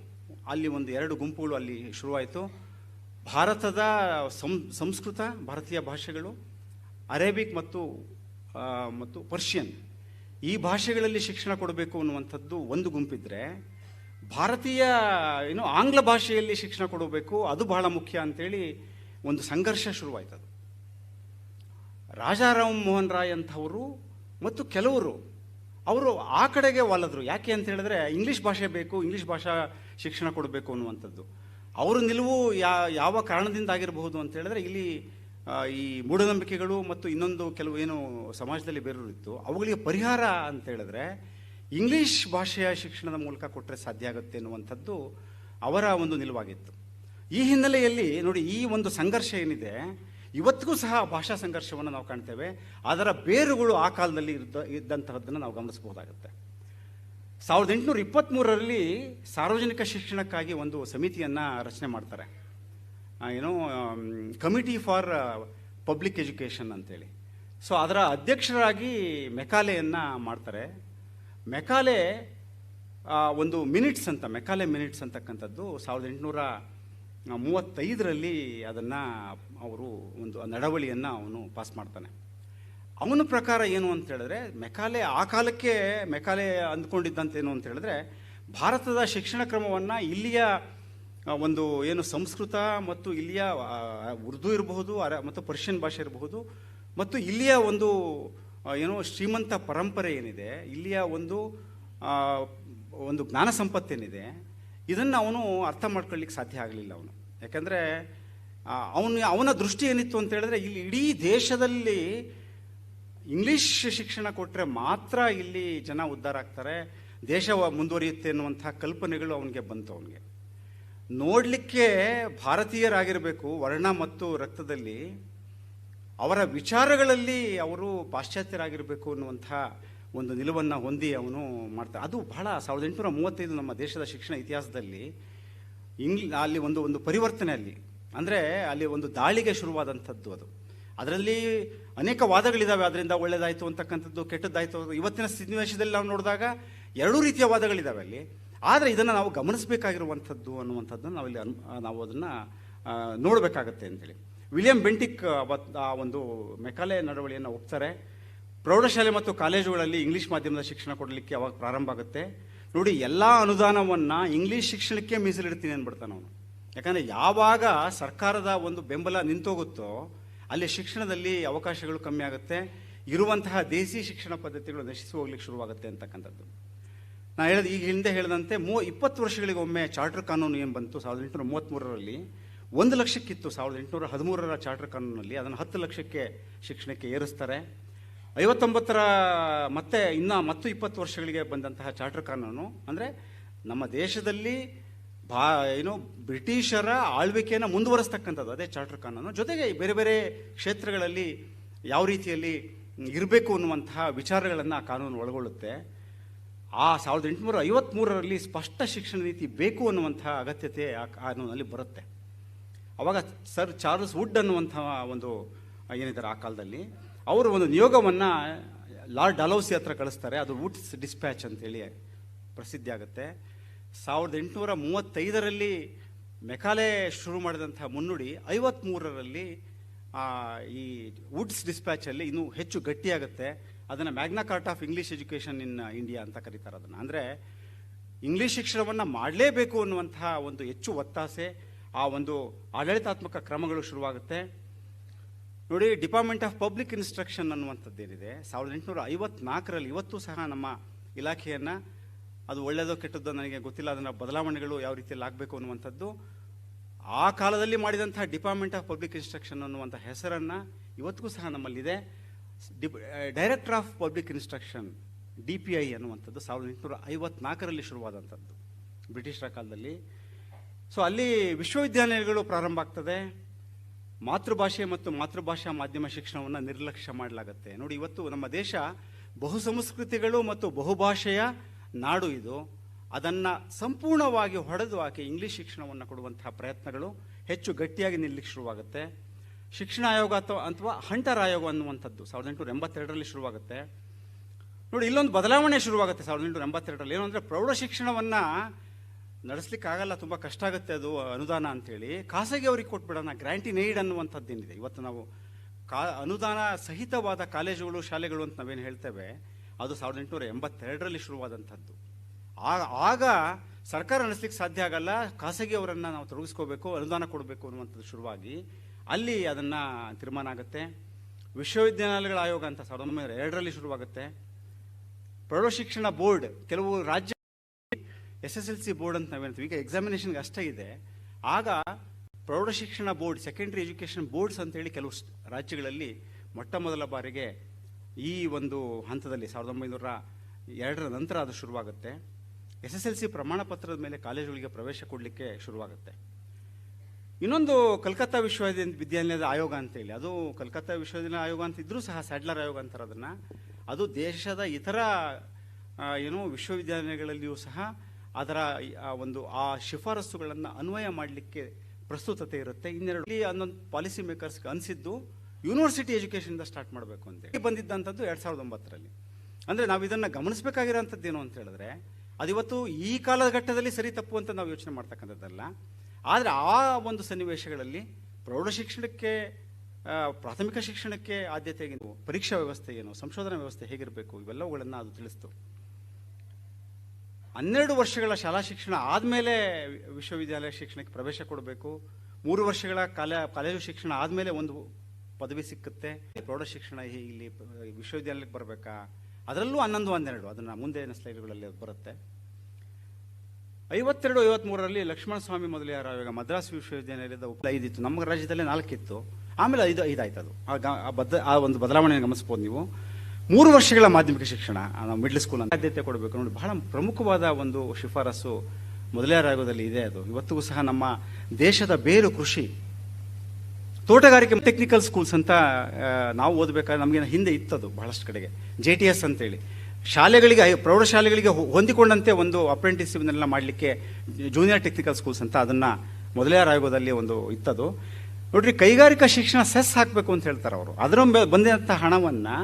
ಅಲ್ಲಿ ಒಂದು 2 ಗುಂಪುಗಳು ಅಲ್ಲಿ ಶುರುವಾಯಿತು. ಭಾರತದ ಸಂಸ್ಕೃತ, ಭಾರತೀಯ ಭಾಷೆಗಳು, ಅರೇಬಿಕ್ ಮತ್ತು ಪರ್ಷಿಯನ್ ಈ ಭಾಷೆಗಳಲ್ಲಿ ಶಿಕ್ಷಣ ಕೊಡಬೇಕು ಅನ್ನುವಂಥದ್ದು ಒಂದು ಗುಂಪಿದ್ರೆ, ಭಾರತೀಯ ಆಂಗ್ಲ ಭಾಷೆಯಲ್ಲಿ ಶಿಕ್ಷಣ ಕೊಡಬೇಕು, ಅದು ಬಹಳ ಮುಖ್ಯ ಅಂತೇಳಿ ಒಂದು ಸಂಘರ್ಷ ಶುರುವಾಯ್ತದು. ರಾಜಾರಾಮ್ ಮೋಹನ್ ರಾಯ್ ಅಂಥವರು ಮತ್ತು ಕೆಲವರು ಅವರು ಆ ಕಡೆಗೆ ಒಲದ್ರು. ಯಾಕೆ ಅಂತ ಹೇಳಿದ್ರೆ ಇಂಗ್ಲೀಷ್ ಭಾಷೆ ಬೇಕು, ಇಂಗ್ಲೀಷ್ ಭಾಷಾ ಶಿಕ್ಷಣ ಕೊಡಬೇಕು ಅನ್ನುವಂಥದ್ದು. ಅವರ ನಿಲುವು ಯಾವ ಕಾರಣದಿಂದ ಆಗಿರಬಹುದು ಅಂತ ಹೇಳಿದ್ರೆ, ಇಲ್ಲಿ ಈ ಮೂಢನಂಬಿಕೆಗಳು ಮತ್ತು ಇನ್ನೊಂದು ಕೆಲವು ಏನು ಸಮಾಜದಲ್ಲಿ ಬೇರೂರಿತ್ತು, ಅವುಗಳಿಗೆ ಪರಿಹಾರ ಅಂತ ಹೇಳಿದ್ರೆ ಇಂಗ್ಲೀಷ್ ಭಾಷೆಯ ಶಿಕ್ಷಣದ ಮೂಲಕ ಕೊಟ್ಟರೆ ಸಾಧ್ಯ ಆಗುತ್ತೆ ಅನ್ನುವಂಥದ್ದು ಅವರ ಒಂದು ನಿಲುವಾಗಿತ್ತು. ಈ ಹಿನ್ನೆಲೆಯಲ್ಲಿ ನೋಡಿ, ಈ ಒಂದು ಸಂಘರ್ಷ ಏನಿದೆ ಇವತ್ತಿಗೂ ಸಹ ಭಾಷಾ ಸಂಘರ್ಷವನ್ನು ನಾವು ಕಾಣ್ತೇವೆ. ಅದರ ಬೇರುಗಳು ಆ ಕಾಲದಲ್ಲಿ ಇದ್ದಂತಹದ್ದನ್ನು ನಾವು ಗಮನಿಸಬಹುದಾಗುತ್ತೆ. 1823ರಲ್ಲಿ ಸಾರ್ವಜನಿಕ ಶಿಕ್ಷಣಕ್ಕಾಗಿ ಒಂದು ಸಮಿತಿಯನ್ನು ರಚನೆ ಮಾಡ್ತಾರೆ, ಕಮಿಟಿ ಫಾರ್ ಪಬ್ಲಿಕ್ ಎಜುಕೇಷನ್ ಅಂತೇಳಿ. ಸೊ ಅದರ ಅಧ್ಯಕ್ಷರಾಗಿ ಮೆಕಾಲೆಯನ್ನು ಮಾಡ್ತಾರೆ. ಮೆಕಾಲೆ ಒಂದು ಮಿನಿಟ್ಸ್ ಅಂತಕ್ಕಂಥದ್ದು 1800 35ರಲ್ಲಿ ಅದನ್ನು ಅವರು ಒಂದು ನಡವಳಿಯನ್ನು ಅವನು ಪಾಸ್ ಮಾಡ್ತಾನೆ. ಅವನ ಪ್ರಕಾರ ಏನು ಅಂತ ಹೇಳಿದ್ರೆ, ಮೆಕಾಲೆ ಆ ಕಾಲಕ್ಕೆ ಮೆಕಾಲೆ ಅಂದ್ಕೊಂಡಿದ್ದಂತೇನು ಅಂತ ಹೇಳಿದ್ರೆ, ಭಾರತದ ಶಿಕ್ಷಣ ಕ್ರಮವನ್ನು ಇಲ್ಲಿಯ ಒಂದು ಏನು ಸಂಸ್ಕೃತ ಮತ್ತು ಇಲ್ಲಿಯ ಉರ್ದು ಇರಬಹುದು ಮತ್ತು ಪರ್ಷಿಯನ್ ಭಾಷೆ ಇರಬಹುದು ಮತ್ತು ಇಲ್ಲಿಯ ಒಂದು ಏನು ಶ್ರೀಮಂತ ಪರಂಪರೆ ಏನಿದೆ, ಇಲ್ಲಿಯ ಒಂದು ಜ್ಞಾನ ಸಂಪತ್ತೇನಿದೆ, ಇದನ್ನು ಅವನು ಅರ್ಥ ಮಾಡ್ಕೊಳ್ಳಿಕ್ಕೆ ಸಾಧ್ಯ ಆಗಲಿಲ್ಲ ಅವನು. ಯಾಕಂದರೆ ಅವನ ದೃಷ್ಟಿ ಏನಿತ್ತು ಅಂತ ಹೇಳಿದ್ರೆ, ಇಲ್ಲಿ ಇಡೀ ದೇಶದಲ್ಲಿ ಇಂಗ್ಲೀಷ್ ಶಿಕ್ಷಣ ಕೊಟ್ಟರೆ ಮಾತ್ರ ಇಲ್ಲಿ ಜನ ಉದ್ಧಾರ ಆಗ್ತಾರೆ, ದೇಶ ಮುಂದುವರಿಯುತ್ತೆ ಅನ್ನುವಂಥ ಕಲ್ಪನೆಗಳು ಅವನಿಗೆ ಬಂತು. ಅವನಿಗೆ ನೋಡಲಿಕ್ಕೆ ಭಾರತೀಯರಾಗಿರಬೇಕು, ವರ್ಣ ಮತ್ತು ರಕ್ತದಲ್ಲಿ ಅವರ ವಿಚಾರಗಳಲ್ಲಿ ಅವರು ಪಾಶ್ಚಾತ್ಯರಾಗಿರಬೇಕು ಅನ್ನುವಂಥ ಒಂದು ನಿಲುವನ್ನು ಹೊಂದಿ ಅವನು ಮಾಡ್ತಾರೆ. ಅದು ಬಹಳ 1835 ನಮ್ಮ ದೇಶದ ಶಿಕ್ಷಣ ಇತಿಹಾಸದಲ್ಲಿ ಅಲ್ಲಿ ಒಂದು ಪರಿವರ್ತನೆ ಅಲ್ಲಿ, ಅಂದರೆ ಅಲ್ಲಿ ಒಂದು ದಾಳಿಗೆ ಶುರುವಾದಂಥದ್ದು. ಅದರಲ್ಲಿ ಅನೇಕ ವಾದಗಳಿದ್ದಾವೆ, ಅದರಿಂದ ಒಳ್ಳೆಯದಾಯಿತು ಅಂತಕ್ಕಂಥದ್ದು, ಕೆಟ್ಟದ್ದಾಯಿತು. ಇವತ್ತಿನ ಸನ್ನಿವೇಶದಲ್ಲಿ ನಾವು ನೋಡಿದಾಗ ಎರಡೂ ರೀತಿಯ ವಾದಗಳಿದ್ದಾವೆ ಅಲ್ಲಿ. ಆದರೆ ಇದನ್ನು ನಾವು ಗಮನಿಸಬೇಕಾಗಿರುವಂಥದ್ದು ಅನ್ನುವಂಥದ್ದನ್ನು ನಾವು ಅದನ್ನು ನೋಡಬೇಕಾಗತ್ತೆ ಅಂತೇಳಿ ವಿಲಿಯಂ ಬೆಂಟಿಕ್ ಆ ಒಂದು ಮೆಕಾಲೆ ನಡವಳಿಯನ್ನು ಒಪ್ತಾರೆ. ಪ್ರೌಢಶಾಲೆ ಮತ್ತು ಕಾಲೇಜುಗಳಲ್ಲಿ ಇಂಗ್ಲೀಷ್ ಮಾಧ್ಯಮದ ಶಿಕ್ಷಣ ಕೊಡಲಿಕ್ಕೆ ಅವಾಗ ಪ್ರಾರಂಭ ಆಗುತ್ತೆ. ನೋಡಿ, ಎಲ್ಲ ಅನುದಾನವನ್ನು ಇಂಗ್ಲೀಷ್ ಶಿಕ್ಷಣಕ್ಕೆ ಮೀಸಲಿಡ್ತೀನಿ ಅಂದ್ಬಿಡ್ತಾನೆ ಅವನು. ಯಾಕಂದರೆ ಯಾವಾಗ ಸರ್ಕಾರದ ಒಂದು ಬೆಂಬಲ ನಿಂತೋಗುತ್ತೋ ಅಲ್ಲಿ ಶಿಕ್ಷಣದಲ್ಲಿ ಅವಕಾಶಗಳು ಕಮ್ಮಿ ಆಗುತ್ತೆ, ಇರುವಂತಹ ದೇಸಿ ಶಿಕ್ಷಣ ಪದ್ಧತಿಗಳು ನಶಿಸಿ ಹೋಗ್ಲಿಕ್ಕೆ ಶುರುವಾಗುತ್ತೆ ಅಂತಕ್ಕಂಥದ್ದು. ನಾನು ಈಗ ಹಿಂದೆ ಹೇಳಿದಂತೆ 20 ವರ್ಷಗಳಿಗೊಮ್ಮೆ ಚಾರ್ಟರ್ ಕಾನೂನು ಏನು ಬಂತು 1833ರಲ್ಲಿ, 1 ಲಕ್ಷಕ್ಕಿತ್ತು 1813ರ ಚಾರ್ಟರ್ ಕಾನೂನಲ್ಲಿ. ಅದನ್ನು 10 ಲಕ್ಷಕ್ಕೆ ಶಿಕ್ಷಣಕ್ಕೆ ಏರಿಸ್ತಾರೆ. 59ರ ಮತ್ತೆ 20 ವರ್ಷಗಳಿಗೆ ಬಂದಂತಹ ಚಾರ್ಟರ್ ಕಾನೂನು ಅಂದರೆ ನಮ್ಮ ದೇಶದಲ್ಲಿ ಬ್ರಿಟಿಷರ ಆಳ್ವಿಕೆಯನ್ನು ಮುಂದುವರಿಸ್ತಕ್ಕಂಥದ್ದು ಅದೇ ಚಾರ್ಟರ್ ಕಾನೂನು. ಜೊತೆಗೆ ಬೇರೆ ಬೇರೆ ಕ್ಷೇತ್ರಗಳಲ್ಲಿ ಯಾವ ರೀತಿಯಲ್ಲಿ ಇರಬೇಕು ಅನ್ನುವಂತಹ ವಿಚಾರಗಳನ್ನು ಆ ಕಾನೂನು ಒಳಗೊಳ್ಳುತ್ತೆ. ಆ 1853ರಲ್ಲಿ ಸ್ಪಷ್ಟ ಶಿಕ್ಷಣ ನೀತಿ ಬೇಕು ಅನ್ನುವಂತಹ ಅಗತ್ಯತೆ ಆ ಕಾನೂನಲ್ಲಿ ಬರುತ್ತೆ. ಅವಾಗ ಸರ್ ಚಾರ್ಲ್ಸ್ ವುಡ್ ಅನ್ನುವಂಥ ಒಂದು ಏನಿದ್ದಾರೆ ಆ ಕಾಲದಲ್ಲಿ, ಅವರು ಒಂದು ನಿಯೋಗವನ್ನು ಲಾರ್ಡ್ ಡಲೌಸಿ ಹತ್ರ ಕಳಿಸ್ತಾರೆ. ಅದು ವುಡ್ಸ್ ಡಿಸ್ಪ್ಯಾಚ್ ಅಂತೇಳಿ ಪ್ರಸಿದ್ಧಿ ಆಗುತ್ತೆ. 1835ರಲ್ಲಿ ಮೆಕಾಲೆ ಶುರು ಮಾಡಿದಂತಹ ಮುನ್ನುಡಿ 53ರಲ್ಲಿ ಈ ವುಡ್ಸ್ ಡಿಸ್ಪ್ಯಾಚಲ್ಲಿ ಇನ್ನೂ ಹೆಚ್ಚು ಗಟ್ಟಿಯಾಗುತ್ತೆ. ಅದನ್ನು Magna Carta of English education in India ಅಂತ ಕರೀತಾರೆ ಅದನ್ನು. ಅಂದರೆ ಇಂಗ್ಲೀಷ್ ಶಿಕ್ಷಣವನ್ನು ಮಾಡಲೇಬೇಕು ಅನ್ನುವಂತಹ ಒಂದು ಹೆಚ್ಚು ಒತ್ತಾಸೆ, ಆ ಒಂದು ಆಡಳಿತಾತ್ಮಕ ಕ್ರಮಗಳು ಶುರುವಾಗುತ್ತೆ. ನೋಡಿ, ಡಿಪಾರ್ಟ್ಮೆಂಟ್ ಆಫ್ ಪಬ್ಲಿಕ್ ಇನ್ಸ್ಟ್ರಕ್ಷನ್ ಅನ್ನುವಂಥದ್ದೇನಿದೆ 1854ರಲ್ಲಿ, ಇವತ್ತು ಸಹ ನಮ್ಮ ಇಲಾಖೆಯನ್ನು, ಅದು ಒಳ್ಳೆಯದೋ ಕೆಟ್ಟದ್ದೋ ನನಗೆ ಗೊತ್ತಿಲ್ಲ, ಅದನ್ನು ಬದಲಾವಣೆಗಳು ಯಾವ ರೀತಿಯಲ್ಲಿ ಆಗಬೇಕು ಅನ್ನುವಂಥದ್ದು, ಆ ಕಾಲದಲ್ಲಿ ಮಾಡಿದಂಥ ಡಿಪಾರ್ಟ್ಮೆಂಟ್ ಆಫ್ ಪಬ್ಲಿಕ್ ಇನ್ಸ್ಟ್ರಕ್ಷನ್ ಅನ್ನುವಂಥ ಹೆಸರನ್ನು ಇವತ್ತಿಗೂ ಸಹ ನಮ್ಮಲ್ಲಿದೆ. Director of public instruction DPI ಅನ್ನುವಂಥದ್ದು 1854ರಲ್ಲಿ ಶುರುವಾದಂಥದ್ದು ಬ್ರಿಟಿಷರ ಕಾಲದಲ್ಲಿ. ಸೊ ಅಲ್ಲಿ ವಿಶ್ವವಿದ್ಯಾನಿಲಯಗಳು ಪ್ರಾರಂಭ ಆಗ್ತದೆ. ಮಾತೃಭಾಷೆ ಮತ್ತು ಮಾತೃಭಾಷಾ ಮಾಧ್ಯಮ ಶಿಕ್ಷಣವನ್ನು ನಿರ್ಲಕ್ಷ್ಯ ಮಾಡಲಾಗುತ್ತೆ. ನೋಡಿ, ಇವತ್ತು ನಮ್ಮ ದೇಶ ಬಹುಸಂಸ್ಕೃತಿಗಳು ಮತ್ತು ಬಹುಭಾಷೆಯ ನಾಡು ಇದು. ಅದನ್ನು ಸಂಪೂರ್ಣವಾಗಿ ಹೊಡೆದು ಹಾಕಿ ಇಂಗ್ಲೀಷ್ ಶಿಕ್ಷಣವನ್ನು ಕೊಡುವಂತಹ ಪ್ರಯತ್ನಗಳು ಹೆಚ್ಚು ಗಟ್ಟಿಯಾಗಿ ನಿಲ್ಲಕ್ಕೆ ಶುರುವಾಗುತ್ತೆ. ಶಿಕ್ಷಣ ಆಯೋಗ ಅಥವಾ ಹಂಟರ್ ಆಯೋಗ ಅನ್ನುವಂಥದ್ದು 1882ರಲ್ಲಿ ಶುರುವಾಗುತ್ತೆ. ನೋಡಿ, ಇಲ್ಲೊಂದು ಬದಲಾವಣೆ ಶುರುವಾಗುತ್ತೆ 1882ರಲ್ಲಿ. ಏನು ಅಂದರೆ, ಪ್ರೌಢ ಶಿಕ್ಷಣವನ್ನು ನಡೆಸಲಿಕ್ಕಾಗಲ್ಲ, ತುಂಬ ಕಷ್ಟ ಆಗುತ್ತೆ ಅದು ಅನುದಾನ ಅಂಥೇಳಿ ಖಾಸಗಿ ಅವ್ರಿಗೆ ಕೊಟ್ಬಿಡೋಣ, ಗ್ರ್ಯಾಂಟ್ ಇನ್ ಏಡ್ ಅನ್ನುವಂಥದ್ದೇನಿದೆ. ಇವತ್ತು ನಾವು ಅನುದಾನ ಸಹಿತವಾದ ಕಾಲೇಜುಗಳು ಶಾಲೆಗಳು ಅಂತ ನಾವೇನು ಹೇಳ್ತೇವೆ, ಅದು 1882ರಲ್ಲಿ ಶುರುವಾದಂಥದ್ದು. ಆಗ ಸರ್ಕಾರ ನಡೆಸಲಿಕ್ಕೆ ಸಾಧ್ಯ ಆಗಲ್ಲ, ಖಾಸಗಿ ಅವರನ್ನು ನಾವು ತೊಡಗಿಸ್ಕೋಬೇಕು, ಅನುದಾನ ಕೊಡಬೇಕು ಅನ್ನುವಂಥದ್ದು ಶುರುವಾಗಿ ಅಲ್ಲಿ ಅದನ್ನು ತೀರ್ಮಾನ ಆಗುತ್ತೆ. ವಿಶ್ವವಿದ್ಯಾನಿಲಯಗಳ ಆಯೋಗ ಅಂತ 1902ರಲ್ಲಿ ಶುರುವಾಗುತ್ತೆ. ಪ್ರೌಢಶಿಕ್ಷಣ ಬೋರ್ಡ್, ಕೆಲವು ರಾಜ್ಯ SSLC ಬೋರ್ಡ್ ಅಂತ ನಾವೇಳ್ತೀವಿ, ಈಗ ಎಕ್ಸಾಮಿನೇಷನ್ಗೆ ಅಷ್ಟೇ ಇದೆ. ಆಗ ಪ್ರೌಢಶಿಕ್ಷಣ ಬೋರ್ಡ್, ಸೆಕೆಂಡ್ರಿ ಎಜುಕೇಷನ್ ಬೋರ್ಡ್ಸ್ ಅಂತೇಳಿ ಕೆಲವು ರಾಜ್ಯಗಳಲ್ಲಿ ಮೊಟ್ಟ ಮೊದಲ ಬಾರಿಗೆ ಈ ಒಂದು ಹಂತದಲ್ಲಿ 1902ರ ನಂತರ ಅದು ಶುರುವಾಗುತ್ತೆ. SSLC ಪ್ರಮಾಣ ಪತ್ರದ ಮೇಲೆ ಕಾಲೇಜುಗಳಿಗೆ ಪ್ರವೇಶ ಕೊಡಲಿಕ್ಕೆ ಶುರುವಾಗುತ್ತೆ. ಇನ್ನೊಂದು ಕಲ್ಕತ್ತಾ ವಿಶ್ವವಿದ್ಯಾನಿಲಯದ ಆಯೋಗ ಅಂತೇಳಿ, ಅದು ಕಲ್ಕತ್ತಾ ವಿಶ್ವವಿದ್ಯಾನಿಲಯ ಆಯೋಗ ಅಂತ ಇದ್ರೂ ಸಹ ಸ್ಯಾಡ್ಲರ್ ಆಯೋಗ ಅಂತಾರೆ ಅದನ್ನು. ಅದು ದೇಶದ ಇತರ ವಿಶ್ವವಿದ್ಯಾನಿಲಯಗಳಲ್ಲಿಯೂ ಸಹ ಅದರ ಆ ಶಿಫಾರಸುಗಳನ್ನು ಅನ್ವಯ ಮಾಡಲಿಕ್ಕೆ ಪ್ರಸ್ತುತತೆ ಇರುತ್ತೆ. ಇನ್ನೊಂದು ಪಾಲಿಸಿ ಮೇಕರ್ಸ್ಗೆ ಅನಿಸಿದ್ದು ಯೂನಿವರ್ಸಿಟಿ ಎಜುಕೇಷನಿಂದ ಸ್ಟಾರ್ಟ್ ಮಾಡಬೇಕು ಅಂತೇಳಿ ಬಂದಿದ್ದಂಥದ್ದು 2009ರಲ್ಲಿ. ಅಂದರೆ ನಾವು ಇದನ್ನು ಗಮನಿಸಬೇಕಾಗಿರೋಂಥದ್ದು ಏನು ಅಂತ ಹೇಳಿದ್ರೆ, ಅದಿವತ್ತು ಈ ಕಾಲಘಟ್ಟದಲ್ಲಿ ಸರಿ ತಪ್ಪು ಅಂತ ನಾವು ಯೋಚನೆ ಮಾಡ್ತಕ್ಕಂಥದ್ದಲ್ಲ. ಆದರೆ ಆ ಒಂದು ಸನ್ನಿವೇಶಗಳಲ್ಲಿ ಪ್ರೌಢಶಿಕ್ಷಣಕ್ಕೆ ಪ್ರಾಥಮಿಕ ಶಿಕ್ಷಣಕ್ಕೆ ಆದ್ಯತೆ ಏನು, ಪರೀಕ್ಷಾ ವ್ಯವಸ್ಥೆ ಏನು, ಸಂಶೋಧನಾ ವ್ಯವಸ್ಥೆ ಹೇಗಿರಬೇಕು, ಇವೆಲ್ಲವುಗಳನ್ನು ಅದು ತಿಳಿಸ್ತು. 12 ವರ್ಷಗಳ ಶಾಲಾ ಶಿಕ್ಷಣ ಆದಮೇಲೆ ವಿಶ್ವವಿದ್ಯಾಲಯ ಶಿಕ್ಷಣಕ್ಕೆ ಪ್ರವೇಶ ಕೊಡಬೇಕು. 3 ವರ್ಷಗಳ ಕಾಲೇಜು ಶಿಕ್ಷಣ ಆದಮೇಲೆ ಒಂದು ಪದವಿ ಸಿಕ್ಕುತ್ತೆ. ಪ್ರೌಢ ಶಿಕ್ಷಣ ಇಲ್ಲಿ ವಿಶ್ವವಿದ್ಯಾಲಯಕ್ಕೆ ಬರಬೇಕಾ, ಅದರಲ್ಲೂ 11, 12 ಅದನ್ನು ಮುಂದಿನ ಸ್ಲೈಡ್ಗಳಲ್ಲಿ ಬರುತ್ತೆ. 52, 53ರಲ್ಲಿ ಲಕ್ಷ್ಮಣ ಸ್ವಾಮಿ ಮೊದಲಿಯಾರ್ ಆವಾಗ ಮದ್ರಾಸ್ ವಿಶ್ವವಿದ್ಯಾಲಯದ 5 ಇತ್ತು, ನಮ್ಮ ರಾಜ್ಯದಲ್ಲೇ 4 ಇತ್ತು, ಆಮೇಲೆ 5 ಆಯ್ತು. ಅದು ಆ ಒಂದು ಬದಲಾವಣೆ ಗಮನಿಸ್ಬೋದು ನೀವು. 3 ವರ್ಷಗಳ ಮಾಧ್ಯಮಿಕ ಶಿಕ್ಷಣ, ನಾವು ಮಿಡ್ಲ್ ಸ್ಕೂಲ್ ಅಂತ ಆದ್ಯತೆ ಕೊಡಬೇಕು ನೋಡಿ. ಬಹಳ ಪ್ರಮುಖವಾದ ಒಂದು ಶಿಫಾರಸು ಮೊದಲಿಯಾರ್ ಆಯೋಗದಲ್ಲಿ ಇದೆ. ಅದು ಇವತ್ತಿಗೂ ಸಹ ನಮ್ಮ ದೇಶದ ಬೇರು ಕೃಷಿ, ತೋಟಗಾರಿಕೆ, ಟೆಕ್ನಿಕಲ್ ಸ್ಕೂಲ್ಸ್ ಅಂತ ನಾವು ಓದಬೇಕಾದ್ರೆ ನಮಗೆ ಹಿಂದೆ ಇತ್ತದು ಬಹಳಷ್ಟು ಕಡೆಗೆ. JTS ಅಂತೇಳಿ ಶಾಲೆಗಳಿಗೆ, ಪ್ರೌಢಶಾಲೆಗಳಿಗೆ ಹೊಂದಿಕೊಂಡಂತೆ ಒಂದು ಅಪ್ರೆಂಟಿಸ್ಶಿಪ್ನೆಲ್ಲ ಮಾಡಲಿಕ್ಕೆ ಜೂನಿಯರ್ ಟೆಕ್ನಿಕಲ್ ಸ್ಕೂಲ್ಸ್ ಅಂತ ಅದನ್ನು ಮೊದಲಿಯಾರ್ ಆಯೋಗದಲ್ಲಿ ಒಂದು ಇತ್ತದು. ನೋಡ್ರಿ, ಕೈಗಾರಿಕಾ ಶಿಕ್ಷಣ ಸೆಸ್ ಹಾಕಬೇಕು ಅಂತ ಹೇಳ್ತಾರೆ ಅವರು. ಅದರ ಬಂದಂಥ ಹಣವನ್ನು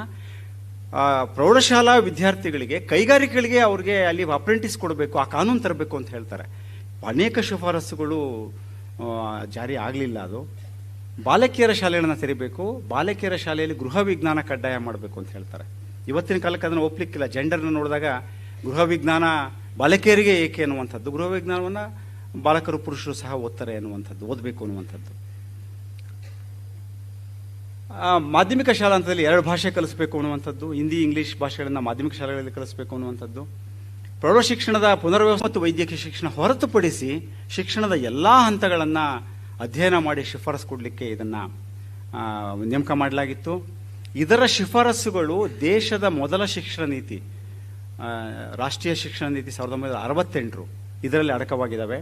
ಪ್ರೌಢಶಾಲಾ ವಿದ್ಯಾರ್ಥಿಗಳಿಗೆ, ಕೈಗಾರಿಕೆಗಳಿಗೆ ಅವ್ರಿಗೆ ಅಲ್ಲಿ ಅಪ್ರೆಂಟಿಸ್ ಕೊಡಬೇಕು, ಆ ಕಾನೂನು ತರಬೇಕು ಅಂತ ಹೇಳ್ತಾರೆ. ಅನೇಕ ಶಿಫಾರಸುಗಳು ಜಾರಿ ಆಗಲಿಲ್ಲ. ಅದು ಬಾಲಕಿಯರ ಶಾಲೆಗಳನ್ನು ತೆರಿಬೇಕು, ಬಾಲಕಿಯರ ಶಾಲೆಯಲ್ಲಿ ಗೃಹ ವಿಜ್ಞಾನ ಕಡ್ಡಾಯ ಮಾಡಬೇಕು ಅಂತ ಹೇಳ್ತಾರೆ. ಇವತ್ತಿನ ಕಾಲಕ್ಕೆ ಅದನ್ನು ಒಪ್ಪಲಿಕ್ಕಿಲ್ಲ. ಜೆಂಡರ್ನ ನೋಡಿದಾಗ ಗೃಹ ವಿಜ್ಞಾನ ಬಾಲಕಿಯರಿಗೆ ಏಕೆ ಅನ್ನುವಂಥದ್ದು, ಗೃಹ ವಿಜ್ಞಾನವನ್ನು ಬಾಲಕರು ಪುರುಷರು ಸಹ ಓದ್ತಾರೆ ಅನ್ನುವಂಥದ್ದು, ಓದಬೇಕು ಅನ್ನುವಂಥದ್ದು. ಮಾಧ್ಯಮಿಕ ಶಾಲಾ ಹಂತದಲ್ಲಿ 2 ಭಾಷೆ ಕಲಿಸಬೇಕು ಅನ್ನುವಂಥದ್ದು, ಹಿಂದಿ ಇಂಗ್ಲೀಷ್ ಭಾಷೆಗಳನ್ನು ಮಾಧ್ಯಮಿಕ ಶಾಲೆಗಳಲ್ಲಿ ಕಲಿಸಬೇಕು ಅನ್ನುವಂಥದ್ದು. ಪ್ರೌಢ ಶಿಕ್ಷಣದ ಪುನರ್ವ್ಯವಸ್ಥೆ ಮತ್ತು ವೈದ್ಯಕೀಯ ಶಿಕ್ಷಣ ಹೊರತುಪಡಿಸಿ ಶಿಕ್ಷಣದ ಎಲ್ಲ ಹಂತಗಳನ್ನು ಅಧ್ಯಯನ ಮಾಡಿ ಶಿಫಾರಸು ಕೊಡಲಿಕ್ಕೆ ಇದನ್ನು ನೇಮಕ ಮಾಡಲಾಗಿತ್ತು. ಇದರ ಶಿಫಾರಸುಗಳು ದೇಶದ ಮೊದಲ ಶಿಕ್ಷಣ ನೀತಿ, ರಾಷ್ಟ್ರೀಯ ಶಿಕ್ಷಣ ನೀತಿ 1968 ಇದರಲ್ಲಿ ಅಡಕವಾಗಿದ್ದಾವೆ.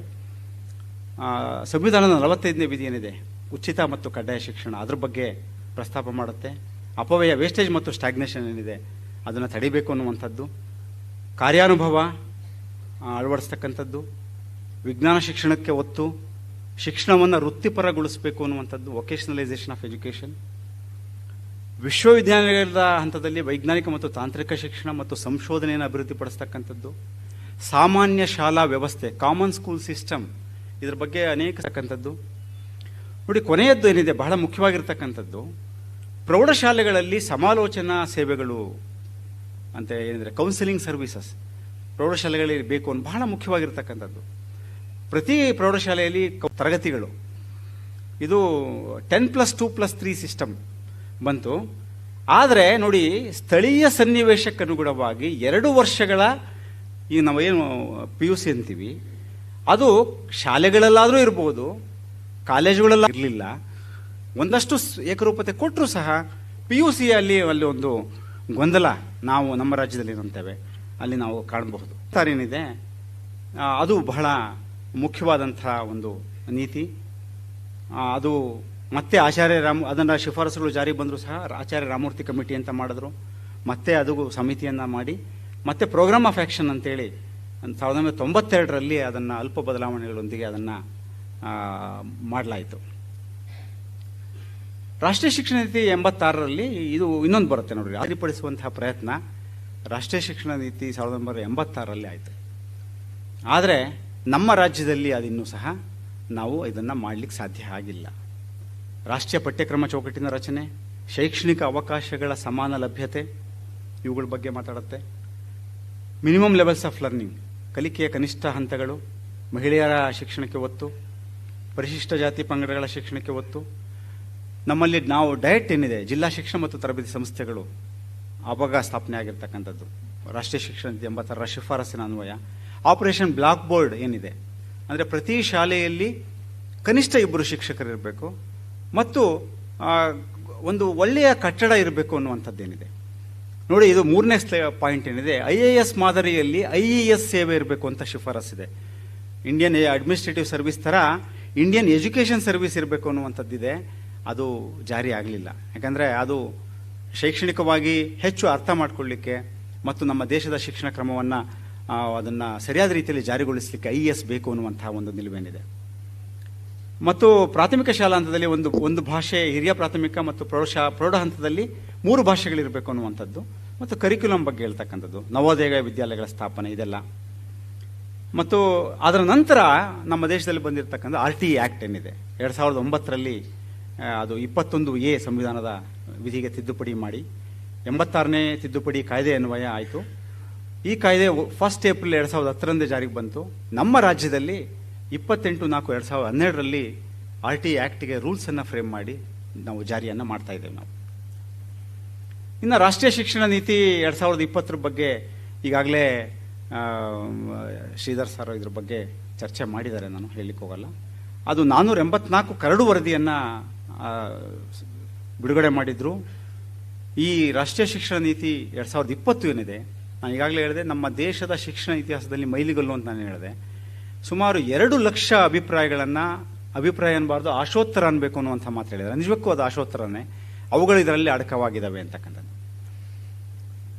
ಸಂವಿಧಾನದ 45ನೇ ವಿಧಿ ಏನಿದೆ, ಉಚಿತ ಮತ್ತು ಕಡ್ಡಾಯ ಶಿಕ್ಷಣ, ಅದ್ರ ಬಗ್ಗೆ ಪ್ರಸ್ತಾಪ ಮಾಡುತ್ತೆ. ಅಪವ್ಯಯ, ವೇಸ್ಟೇಜ್ ಮತ್ತು ಸ್ಟಾಗ್ನೇಷನ್ ಏನಿದೆ ಅದನ್ನು ತಡಿಬೇಕು ಅನ್ನುವಂಥದ್ದು, ಕಾರ್ಯಾನುಭವ ಅಳವಡಿಸ್ತಕ್ಕಂಥದ್ದು, ವಿಜ್ಞಾನ ಶಿಕ್ಷಣಕ್ಕೆ ಒತ್ತು, ಶಿಕ್ಷಣವನ್ನು ವೃತ್ತಿಪರಗೊಳಿಸಬೇಕು ಅನ್ನುವಂಥದ್ದು, ವೊಕೇಶನಲೈಸೇಷನ್ ಆಫ್ ಎಜುಕೇಷನ್. ವಿಶ್ವವಿದ್ಯಾನಿಲಯದ ಹಂತದಲ್ಲಿ ವೈಜ್ಞಾನಿಕ ಮತ್ತು ತಾಂತ್ರಿಕ ಶಿಕ್ಷಣ ಮತ್ತು ಸಂಶೋಧನೆಯನ್ನು ಅಭಿವೃದ್ಧಿಪಡಿಸ್ತಕ್ಕಂಥದ್ದು, ಸಾಮಾನ್ಯ ಶಾಲಾ ವ್ಯವಸ್ಥೆ, ಕಾಮನ್ ಸ್ಕೂಲ್ ಸಿಸ್ಟಮ್, ಇದ್ರ ಬಗ್ಗೆ ಅನೇಕ ನೋಡಿ. ಕೊನೆಯದ್ದು ಏನಿದೆ ಬಹಳ ಮುಖ್ಯವಾಗಿರ್ತಕ್ಕಂಥದ್ದು, ಪ್ರೌಢಶಾಲೆಗಳಲ್ಲಿ ಸಮಾಲೋಚನಾ ಸೇವೆಗಳು ಅಂತ ಏನಿದೆ, ಕೌನ್ಸಿಲಿಂಗ್ ಸರ್ವಿಸಸ್ ಪ್ರೌಢಶಾಲೆಗಳಲ್ಲಿ ಬೇಕು ಅಂತ ಬಹಳ ಮುಖ್ಯವಾಗಿರ್ತಕ್ಕಂಥದ್ದು. ಪ್ರತಿ ಪ್ರೌಢಶಾಲೆಯಲ್ಲಿ ತರಗತಿಗಳು, ಇದು 10+2+3 ಸಿಸ್ಟಮ್ ಬಂತು. ಆದರೆ ನೋಡಿ, ಸ್ಥಳೀಯ ಸನ್ನಿವೇಶಕ್ಕನುಗುಣವಾಗಿ 2 ವರ್ಷಗಳ ಈಗ ನಾವೇನು PUC ಅಂತೀವಿ, ಅದು ಶಾಲೆಗಳಲ್ಲಾದರೂ ಇರ್ಬೋದು, ಕಾಲೇಜುಗಳೆಲ್ಲ ಇರಲಿಲ್ಲ. ಒಂದಷ್ಟು ಏಕರೂಪತೆ ಕೊಟ್ಟರೂ ಸಹ PUCಯಲ್ಲಿ ಅಲ್ಲಿ ಒಂದು ಗೊಂದಲ ನಾವು ನಮ್ಮ ರಾಜ್ಯದಲ್ಲಿ ಏನಂತೇವೆ ಅಲ್ಲಿ ನಾವು ಕಾಣಬಹುದು. ಏನಿದೆ ಅದು ಬಹಳ ಮುಖ್ಯವಾದಂಥ ಒಂದು ನೀತಿ. ಅದು ಮತ್ತೆ ಅದನ್ನು ಶಿಫಾರಸುಗಳು ಜಾರಿ ಬಂದರೂ ಸಹ ಆಚಾರ್ಯ ರಾಮಮೂರ್ತಿ ಕಮಿಟಿ ಅಂತ ಮಾಡಿದ್ರು, ಮತ್ತೆ ಅದು ಸಮಿತಿಯನ್ನು ಮಾಡಿ ಮತ್ತೆ ಪ್ರೋಗ್ರಾಮ್ ಆಫ್ ಆ್ಯಕ್ಷನ್ ಅಂತೇಳಿ 1992ರಲ್ಲಿ ಅದನ್ನು ಅಲ್ಪ ಬದಲಾವಣೆಗಳೊಂದಿಗೆ ಅದನ್ನು ಮಾಡಲಾಯಿತು. ರಾಷ್ಟ್ರೀಯ ಶಿಕ್ಷಣ ನೀತಿ 86ರಲ್ಲಿ ಇದು ಇನ್ನೊಂದು ಬರುತ್ತೆ ನೋಡ್ರಿ, ಅಭಿವೃದ್ಧಿಪಡಿಸುವಂತಹ ಪ್ರಯತ್ನ ರಾಷ್ಟ್ರೀಯ ಶಿಕ್ಷಣ ನೀತಿ 1986ರಲ್ಲಿ ಆಯಿತು. ಆದರೆ ನಮ್ಮ ರಾಜ್ಯದಲ್ಲಿ ಅದಿನ್ನೂ ಸಹ ನಾವು ಇದನ್ನು ಮಾಡಲಿಕ್ಕೆ ಸಾಧ್ಯ ಆಗಿಲ್ಲ. ರಾಷ್ಟ್ರೀಯ ಪಠ್ಯಕ್ರಮ ಚೌಕಟ್ಟಿನ ರಚನೆ, ಶೈಕ್ಷಣಿಕ ಅವಕಾಶಗಳ ಸಮಾನ ಲಭ್ಯತೆ, ಇವುಗಳ ಬಗ್ಗೆ ಮಾತಾಡುತ್ತೆ. ಮಿನಿಮಮ್ ಲೆವೆಲ್ಸ್ ಆಫ್ ಲರ್ನಿಂಗ್, ಕಲಿಕೆಯ ಕನಿಷ್ಠ ಹಂತಗಳು, ಮಹಿಳೆಯರ ಶಿಕ್ಷಣಕ್ಕೆ ಒತ್ತು, ಪರಿಶಿಷ್ಟ ಜಾತಿ ಪಂಗಡಗಳ ಶಿಕ್ಷಣಕ್ಕೆ ಒತ್ತು. ನಮ್ಮಲ್ಲಿ ನಾವು ಡಯಟ್ ಏನಿದೆ, ಜಿಲ್ಲಾ ಶಿಕ್ಷಣ ಮತ್ತು ತರಬೇತಿ ಸಂಸ್ಥೆಗಳು ಆವಾಗ ಸ್ಥಾಪನೆ ಆಗಿರ್ತಕ್ಕಂಥದ್ದು, ರಾಷ್ಟ್ರೀಯ ಶಿಕ್ಷಣ ನೀತಿ 86ರ ಶಿಫಾರಸಿನ ಅನ್ವಯ. ಆಪರೇಷನ್ ಬ್ಲಾಕ್ ಬೋರ್ಡ್ ಏನಿದೆ ಅಂದರೆ ಪ್ರತಿ ಶಾಲೆಯಲ್ಲಿ ಕನಿಷ್ಠ 2 ಶಿಕ್ಷಕರಿರಬೇಕು ಮತ್ತು ಒಂದು ಒಳ್ಳೆಯ ಕಟ್ಟಡ ಇರಬೇಕು ಅನ್ನುವಂಥದ್ದೇನಿದೆ ನೋಡಿ. ಇದು 3ನೇ ಪಾಯಿಂಟ್ ಏನಿದೆ, IAS ಮಾದರಿಯಲ್ಲಿ IES ಸೇವೆ ಇರಬೇಕು ಅಂತ ಶಿಫಾರಸ್ಸಿದೆ. ಇಂಡಿಯನ್ ಅಡ್ಮಿನಿಸ್ಟ್ರೇಟಿವ್ ಸರ್ವಿಸ್ ಥರ ಇಂಡಿಯನ್ ಎಜುಕೇಷನ್ ಸರ್ವಿಸ್ ಇರಬೇಕು ಅನ್ನುವಂಥದ್ದಿದೆ. ಅದು ಜಾರಿ ಆಗಲಿಲ್ಲ. ಯಾಕಂದರೆ ಅದು ಶೈಕ್ಷಣಿಕವಾಗಿ ಹೆಚ್ಚು ಅರ್ಥ ಮಾಡಿಕೊಳ್ಳಿಕ್ಕೆ ಮತ್ತು ನಮ್ಮ ದೇಶದ ಶಿಕ್ಷಣ ಕ್ರಮವನ್ನು ಅದನ್ನು ಸರಿಯಾದ ರೀತಿಯಲ್ಲಿ ಜಾರಿಗೊಳಿಸಲಿಕ್ಕೆ IES ಬೇಕು ಅನ್ನುವಂತಹ ಒಂದು ನಿಲುವೇನಿದೆ. ಮತ್ತು ಪ್ರಾಥಮಿಕ ಶಾಲಾ ಹಂತದಲ್ಲಿ ಒಂದು ಭಾಷೆ, ಹಿರಿಯ ಪ್ರಾಥಮಿಕ ಮತ್ತು ಪ್ರೌಢ ಹಂತದಲ್ಲಿ 3 ಭಾಷೆಗಳಿರಬೇಕು ಅನ್ನುವಂಥದ್ದು ಮತ್ತು ಕರಿಕ್ಯುಲಮ್ ಬಗ್ಗೆ ಹೇಳ್ತಕ್ಕಂಥದ್ದು, ನವೋದಯ ವಿದ್ಯಾಲಯಗಳ ಸ್ಥಾಪನೆ, ಇದೆಲ್ಲ. ಮತ್ತು ಅದರ ನಂತರ ನಮ್ಮ ದೇಶದಲ್ಲಿ ಬಂದಿರತಕ್ಕಂಥ RT ಆ್ಯಕ್ಟ್ ಏನಿದೆ 2009ರಲ್ಲಿ ಅದು 21A ಸಂವಿಧಾನದ ವಿಧಿಗೆ ತಿದ್ದುಪಡಿ ಮಾಡಿ 86ನೇ ತಿದ್ದುಪಡಿ ಕಾಯ್ದೆ ಅನ್ವಯ ಆಯಿತು. ಈ ಕಾಯ್ದೆ 1 ಏಪ್ರಿಲ್ 2010ರಂದೇ ಜಾರಿಗೆ ಬಂತು. ನಮ್ಮ ರಾಜ್ಯದಲ್ಲಿ 28/4/2012ರಲ್ಲಿ RT ಆ್ಯಕ್ಟ್ಗೆ ರೂಲ್ಸನ್ನು ಫ್ರೇಮ್ ಮಾಡಿ ನಾವು ಜಾರಿಯನ್ನು ಮಾಡ್ತಾ ಇದ್ದೇವೆ. ನಾವು ಇನ್ನು ರಾಷ್ಟ್ರೀಯ ಶಿಕ್ಷಣ ನೀತಿ 2020 ಬಗ್ಗೆ ಈಗಾಗಲೇ ಶ್ರೀಧರ್ ಸರ್ ಇದ್ರ ಬಗ್ಗೆ ಚರ್ಚೆ ಮಾಡಿದ್ದಾರೆ, ನಾನು ಹೇಳಲಿಕ್ಕೆ ಹೋಗಲ್ಲ. ಅದು 484 ಕರಡು ವರದಿಯನ್ನು ಬಿಡುಗಡೆ ಮಾಡಿದ್ರು. ಈ ರಾಷ್ಟ್ರೀಯ ಶಿಕ್ಷಣ ನೀತಿ 2020 ಏನಿದೆ, ನಾನು ಈಗಾಗಲೇ ಹೇಳಿದೆ, ನಮ್ಮ ದೇಶದ ಶಿಕ್ಷಣ ಇತಿಹಾಸದಲ್ಲಿ ಮೈಲಿಗಲ್ಲು ಅಂತ ನಾನು ಹೇಳಿದೆ. ಸುಮಾರು 2 ಲಕ್ಷ ಅಭಿಪ್ರಾಯ ಅನ್ನಬಾರ್ದು, ಆಶೋತ್ತರ ಅನ್ಬೇಕು ಅನ್ನುವಂಥ ಮಾತು ಹೇಳಿದ್ದಾರೆ. ನಿಜಕ್ಕೂ ಅದು ಆಶೋತ್ತರನೇ, ಅವುಗಳು ಇದರಲ್ಲಿ ಅಡಕವಾಗಿದ್ದಾವೆ ಅಂತಕ್ಕಂಥದ್ದು.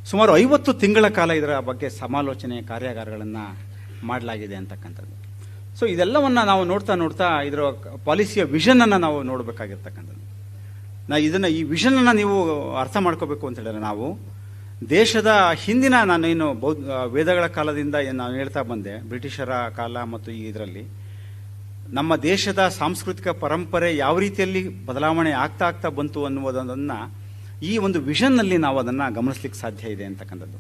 ಸುಮಾರು 50 ತಿಂಗಳ ಕಾಲ ಇದರ ಬಗ್ಗೆ ಸಮಾಲೋಚನೆ ಕಾರ್ಯಾಗಾರಗಳನ್ನು ಮಾಡಲಾಗಿದೆ ಅಂತಕ್ಕಂಥದ್ದು. ಸೊ ಇದೆಲ್ಲವನ್ನು ನಾವು ನೋಡ್ತಾ ಇದರ ಪಾಲಿಸಿಯ ವಿಷನನ್ನು ನಾವು ನೋಡಬೇಕಾಗಿರ್ತಕ್ಕಂಥದ್ದು. ಈ ವಿಷನನ್ನು ನೀವು ಅರ್ಥ ಮಾಡ್ಕೋಬೇಕು ಅಂತ ಹೇಳಿದ್ರೆ, ನಾವು ದೇಶದ ಹಿಂದಿನ ನಾನೇನು ವೇದಗಳ ಕಾಲದಿಂದ ನಾನು ಹೇಳ್ತಾ ಬಂದೆ, ಬ್ರಿಟಿಷರ ಕಾಲ ಮತ್ತು ಇದರಲ್ಲಿ ನಮ್ಮ ದೇಶದ ಸಾಂಸ್ಕೃತಿಕ ಪರಂಪರೆ ಯಾವ ರೀತಿಯಲ್ಲಿ ಬದಲಾವಣೆ ಆಗ್ತಾ ಬಂತು ಅನ್ನುವುದನ್ನು ಈ ಒಂದು ವಿಷನ್ನಲ್ಲಿ ನಾವು ಅದನ್ನು ಗಮನಿಸ್ಲಿಕ್ಕೆ ಸಾಧ್ಯ ಇದೆ ಅಂತಕ್ಕಂಥದ್ದು.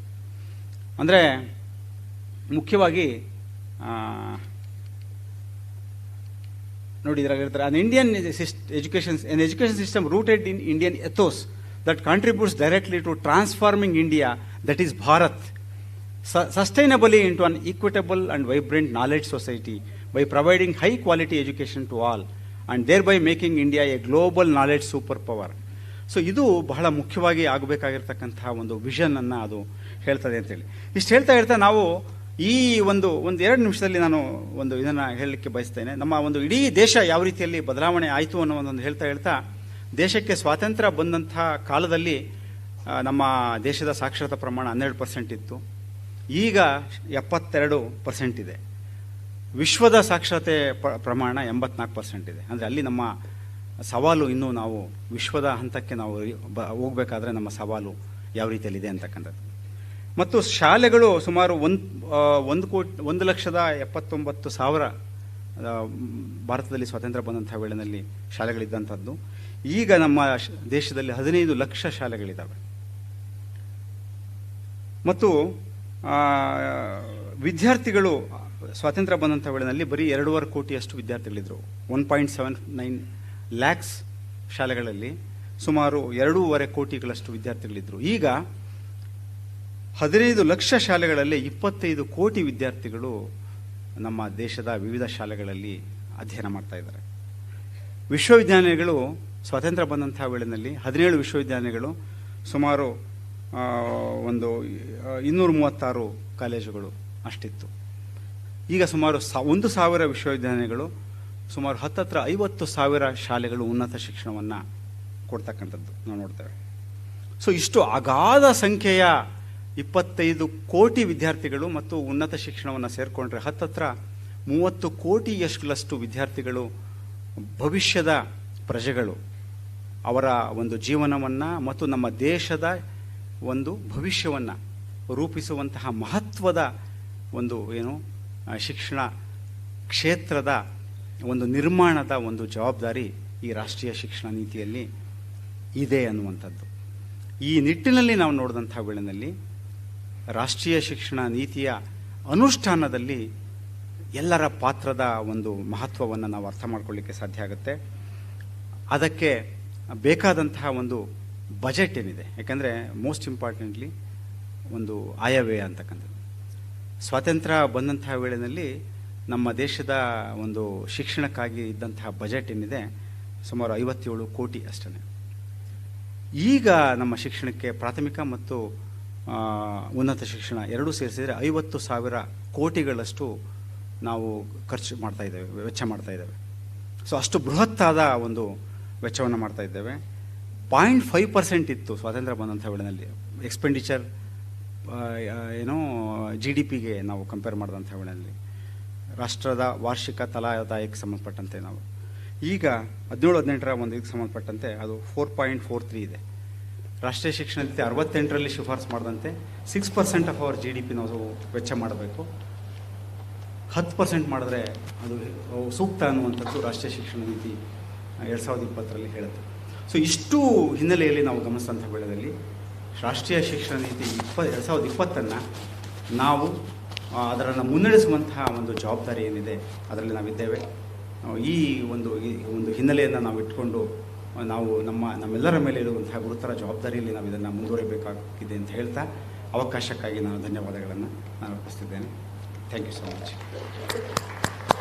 ಅಂದರೆ ಮುಖ್ಯವಾಗಿ ನೋಡಿ, ಇದ್ರಾಗ ಹೇಳ್ತಾರೆ, an Indian education system rooted in Indian ethos that contributes directly to transforming India, that is Bharat, sustainably into an equitable and vibrant knowledge society by providing high quality education to all and thereby making India a global knowledge superpower. So ಇದು ಬಹಳ ಮುಖ್ಯವಾಗಿ ಆಗಬೇಕಾಗಿರ್ತಕ್ಕಂತಹ ಒಂದು vision ಅನ್ನು ಅದು ಹೇಳ್ತದೆ ಅಂತೇಳಿ ಇಷ್ಟು ಹೇಳ್ತಾ ನಾವು ಈ ಒಂದು 2 ನಿಮಿಷದಲ್ಲಿ ನಾನು ಇದನ್ನು ಹೇಳಲಿಕ್ಕೆ ಬಯಸ್ತೇನೆ. ನಮ್ಮ ಒಂದು ಇಡೀ ದೇಶ ಯಾವ ರೀತಿಯಲ್ಲಿ ಬದಲಾವಣೆ ಆಯಿತು ಅನ್ನೋ ಹೇಳ್ತಾ ದೇಶಕ್ಕೆ ಸ್ವಾತಂತ್ರ್ಯ ಬಂದಂಥ ಕಾಲದಲ್ಲಿ ನಮ್ಮ ದೇಶದ ಸಾಕ್ಷರತಾ ಪ್ರಮಾಣ 12% ಇತ್ತು. ಈಗ 72% ಇದೆ. ವಿಶ್ವದ ಸಾಕ್ಷರತೆ ಪ್ರಮಾಣ 84% ಇದೆ. ಅಂದರೆ ಅಲ್ಲಿ ನಮ್ಮ ಸವಾಲು ಇನ್ನೂ ನಾವು ವಿಶ್ವದ ಹಂತಕ್ಕೆ ನಾವು ಹೋಗಬೇಕಾದ್ರೆ ನಮ್ಮ ಸವಾಲು ಯಾವ ರೀತಿಯಲ್ಲಿದೆ ಅಂತಕ್ಕಂಥದ್ದು. ಮತ್ತು ಶಾಲೆಗಳು ಸುಮಾರು 1,79,000 ಭಾರತದಲ್ಲಿ ಸ್ವಾತಂತ್ರ್ಯ ಬಂದಂಥ ವೇಳೆಯಲ್ಲಿ ಶಾಲೆಗಳಿದ್ದಂಥದ್ದು. ಈಗ ನಮ್ಮ ದೇಶದಲ್ಲಿ 15 ಲಕ್ಷ ಶಾಲೆಗಳಿದ್ದಾವೆ. ಮತ್ತು ವಿದ್ಯಾರ್ಥಿಗಳು ಸ್ವಾತಂತ್ರ್ಯ ಬಂದಂಥ ವೇಳೆಯಲ್ಲಿ ಬರೀ 2.5 ಕೋಟಿಯಷ್ಟು ವಿದ್ಯಾರ್ಥಿಗಳಿದ್ದರು. 1.79 ಲ್ಯಾಕ್ಸ್ ಶಾಲೆಗಳಲ್ಲಿ ಸುಮಾರು 2.5 ಕೋಟಿಗಳಷ್ಟು ವಿದ್ಯಾರ್ಥಿಗಳಿದ್ದರು. ಈಗ 15 ಲಕ್ಷ ಶಾಲೆಗಳಲ್ಲಿ 25 ಕೋಟಿ ವಿದ್ಯಾರ್ಥಿಗಳು ನಮ್ಮ ದೇಶದ ವಿವಿಧ ಶಾಲೆಗಳಲ್ಲಿ ಅಧ್ಯಯನ ಮಾಡ್ತಾ ಇದ್ದಾರೆ. ವಿಶ್ವವಿದ್ಯಾನಿಲಯಗಳು ಸ್ವಾತಂತ್ರ್ಯ ಬಂದಂಥ ವೇಳೆಯಲ್ಲಿ 17 ವಿಶ್ವವಿದ್ಯಾನಿಲಯಗಳು, ಸುಮಾರು 236 ಕಾಲೇಜುಗಳು ಅಷ್ಟಿತ್ತು. ಈಗ ಸುಮಾರು 1,000 ವಿಶ್ವವಿದ್ಯಾನಿಲಯಗಳು, ಸುಮಾರು 50,000 ಶಾಲೆಗಳು ಉನ್ನತ ಶಿಕ್ಷಣವನ್ನು ಕೊಡ್ತಕ್ಕಂಥದ್ದು ನಾವು ನೋಡ್ತೇವೆ. ಸೊ ಇಷ್ಟು ಅಗಾಧ ಸಂಖ್ಯೆಯ 25 ಕೋಟಿ ವಿದ್ಯಾರ್ಥಿಗಳು ಮತ್ತು ಉನ್ನತ ಶಿಕ್ಷಣವನ್ನು ಸೇರಿಕೊಂಡ್ರೆ 30 ಕೋಟಿಯಷ್ಟು ವಿದ್ಯಾರ್ಥಿಗಳು ಭವಿಷ್ಯದ ಪ್ರಜೆಗಳು. ಅವರ ಒಂದು ಜೀವನವನ್ನು ಮತ್ತು ನಮ್ಮ ದೇಶದ ಒಂದು ಭವಿಷ್ಯವನ್ನು ರೂಪಿಸುವಂತಹ ಮಹತ್ವದ ಒಂದು ಶಿಕ್ಷಣ ಕ್ಷೇತ್ರದ ಒಂದು ನಿರ್ಮಾಣದ ಒಂದು ಜವಾಬ್ದಾರಿ ಈ ರಾಷ್ಟ್ರೀಯ ಶಿಕ್ಷಣ ನೀತಿಯಲ್ಲಿ ಇದೆ ಅನ್ನುವಂಥದ್ದು. ಈ ನಿಟ್ಟಿನಲ್ಲಿ ನಾವು ನೋಡಿದಂಥ ವೇಳೆಯಲ್ಲಿ ರಾಷ್ಟ್ರೀಯ ಶಿಕ್ಷಣ ನೀತಿಯ ಅನುಷ್ಠಾನದಲ್ಲಿ ಎಲ್ಲರ ಪಾತ್ರದ ಒಂದು ಮಹತ್ವವನ್ನು ನಾವು ಅರ್ಥ ಮಾಡ್ಕೊಳ್ಳಿಕ್ಕೆ ಸಾಧ್ಯ ಆಗುತ್ತೆ. ಅದಕ್ಕೆ ಬೇಕಾದಂತಹ ಒಂದು ಬಜೆಟ್ ಏನಿದೆ, ಯಾಕಂದರೆ ಮೋಸ್ಟ್ ಇಂಪಾರ್ಟೆಂಟ್ಲಿ ಒಂದು ಆಯವ್ಯಯ ಅಂತಕ್ಕಂಥದ್ದು. ಸ್ವಾತಂತ್ರ್ಯ ಬಂದಂತಹ ವೇಳೆಯಲ್ಲಿ ನಮ್ಮ ದೇಶದ ಒಂದು ಶಿಕ್ಷಣಕ್ಕಾಗಿ ಇದ್ದಂತಹ ಬಜೆಟ್ ಏನಿದೆ ಸುಮಾರು 57 ಕೋಟಿ ಅಷ್ಟೇ. ಈಗ ನಮ್ಮ ಶಿಕ್ಷಣಕ್ಕೆ ಪ್ರಾಥಮಿಕ ಮತ್ತು ಉನ್ನತ ಶಿಕ್ಷಣ ಎರಡೂ ಸೇರಿಸಿದರೆ 50,000 ಕೋಟಿಗಳಷ್ಟು ನಾವು ಖರ್ಚು ಮಾಡ್ತಾ ಇದ್ದೇವೆ, ವೆಚ್ಚ ಮಾಡ್ತಾ ಇದ್ದೇವೆ. ಸೊ ಅಷ್ಟು ಬೃಹತ್ತಾದ ಒಂದು ವೆಚ್ಚವನ್ನು ಮಾಡ್ತಾ ಇದ್ದೇವೆ. 0.5% ಇತ್ತು ಸ್ವಾತಂತ್ರ್ಯ ಬಂದಂಥ ವೇಳೆಯಲ್ಲಿ ಎಕ್ಸ್ಪೆಂಡಿಚರ್ GDPಗೆ ನಾವು ಕಂಪೇರ್ ಮಾಡಿದಂಥ ವೇಳೆಯಲ್ಲಿ ರಾಷ್ಟ್ರದ ವಾರ್ಷಿಕ ತಲಾದಾಯಕ್ಕೆ ಸಂಬಂಧಪಟ್ಟಂತೆ ನಾವು ಈಗ 17-18ರ ಒಂದು ಇದಕ್ಕೆ ಸಂಬಂಧಪಟ್ಟಂತೆ ಅದು 4.43 ಇದೆ. ರಾಷ್ಟ್ರೀಯ ಶಿಕ್ಷಣ ನೀತಿ 68ರಲ್ಲಿ ಶಿಫಾರಸು ಮಾಡಿದಂತೆ 6% ಆಫ್ ಅವರ್ GDP ನಾವು ವೆಚ್ಚ ಮಾಡಬೇಕು. 10% ಮಾಡಿದ್ರೆ ಅದು ಸೂಕ್ತ ಅನ್ನುವಂಥದ್ದು ರಾಷ್ಟ್ರೀಯ ಶಿಕ್ಷಣ ನೀತಿ 2020ರಲ್ಲಿ ಹೇಳುತ್ತೆ. ಸೊ ಇಷ್ಟು ಹಿನ್ನೆಲೆಯಲ್ಲಿ ನಾವು ಗಮನಿಸಿದಂಥ ವೇಳೆಯಲ್ಲಿ ರಾಷ್ಟ್ರೀಯ ಶಿಕ್ಷಣ ನೀತಿ 2020 ನಾವು ಅದನ್ನು ಮುನ್ನಡೆಸುವಂತಹ ಒಂದು ಜವಾಬ್ದಾರಿ ಏನಿದೆ ಅದರಲ್ಲಿ ನಾವಿದ್ದೇವೆ. ಈ ಒಂದು ಹಿನ್ನೆಲೆಯನ್ನು ನಾವು ಇಟ್ಕೊಂಡು ನಾವು ನಮ್ಮೆಲ್ಲರ ಮೇಲೆ ಇರುವಂತಹ ಗುರುತರ ಜವಾಬ್ದಾರಿಯಲ್ಲಿ ನಾವು ಇದನ್ನು ಮುಂದುವರಿಬೇಕಾಗಿದೆ ಅಂತ ಹೇಳ್ತಾ ಅವಕಾಶಕ್ಕಾಗಿ ನಾನು ಧನ್ಯವಾದಗಳನ್ನು ನಾನು ಅರ್ಪಿಸ್ತಿದ್ದೇನೆ. Thank you so much.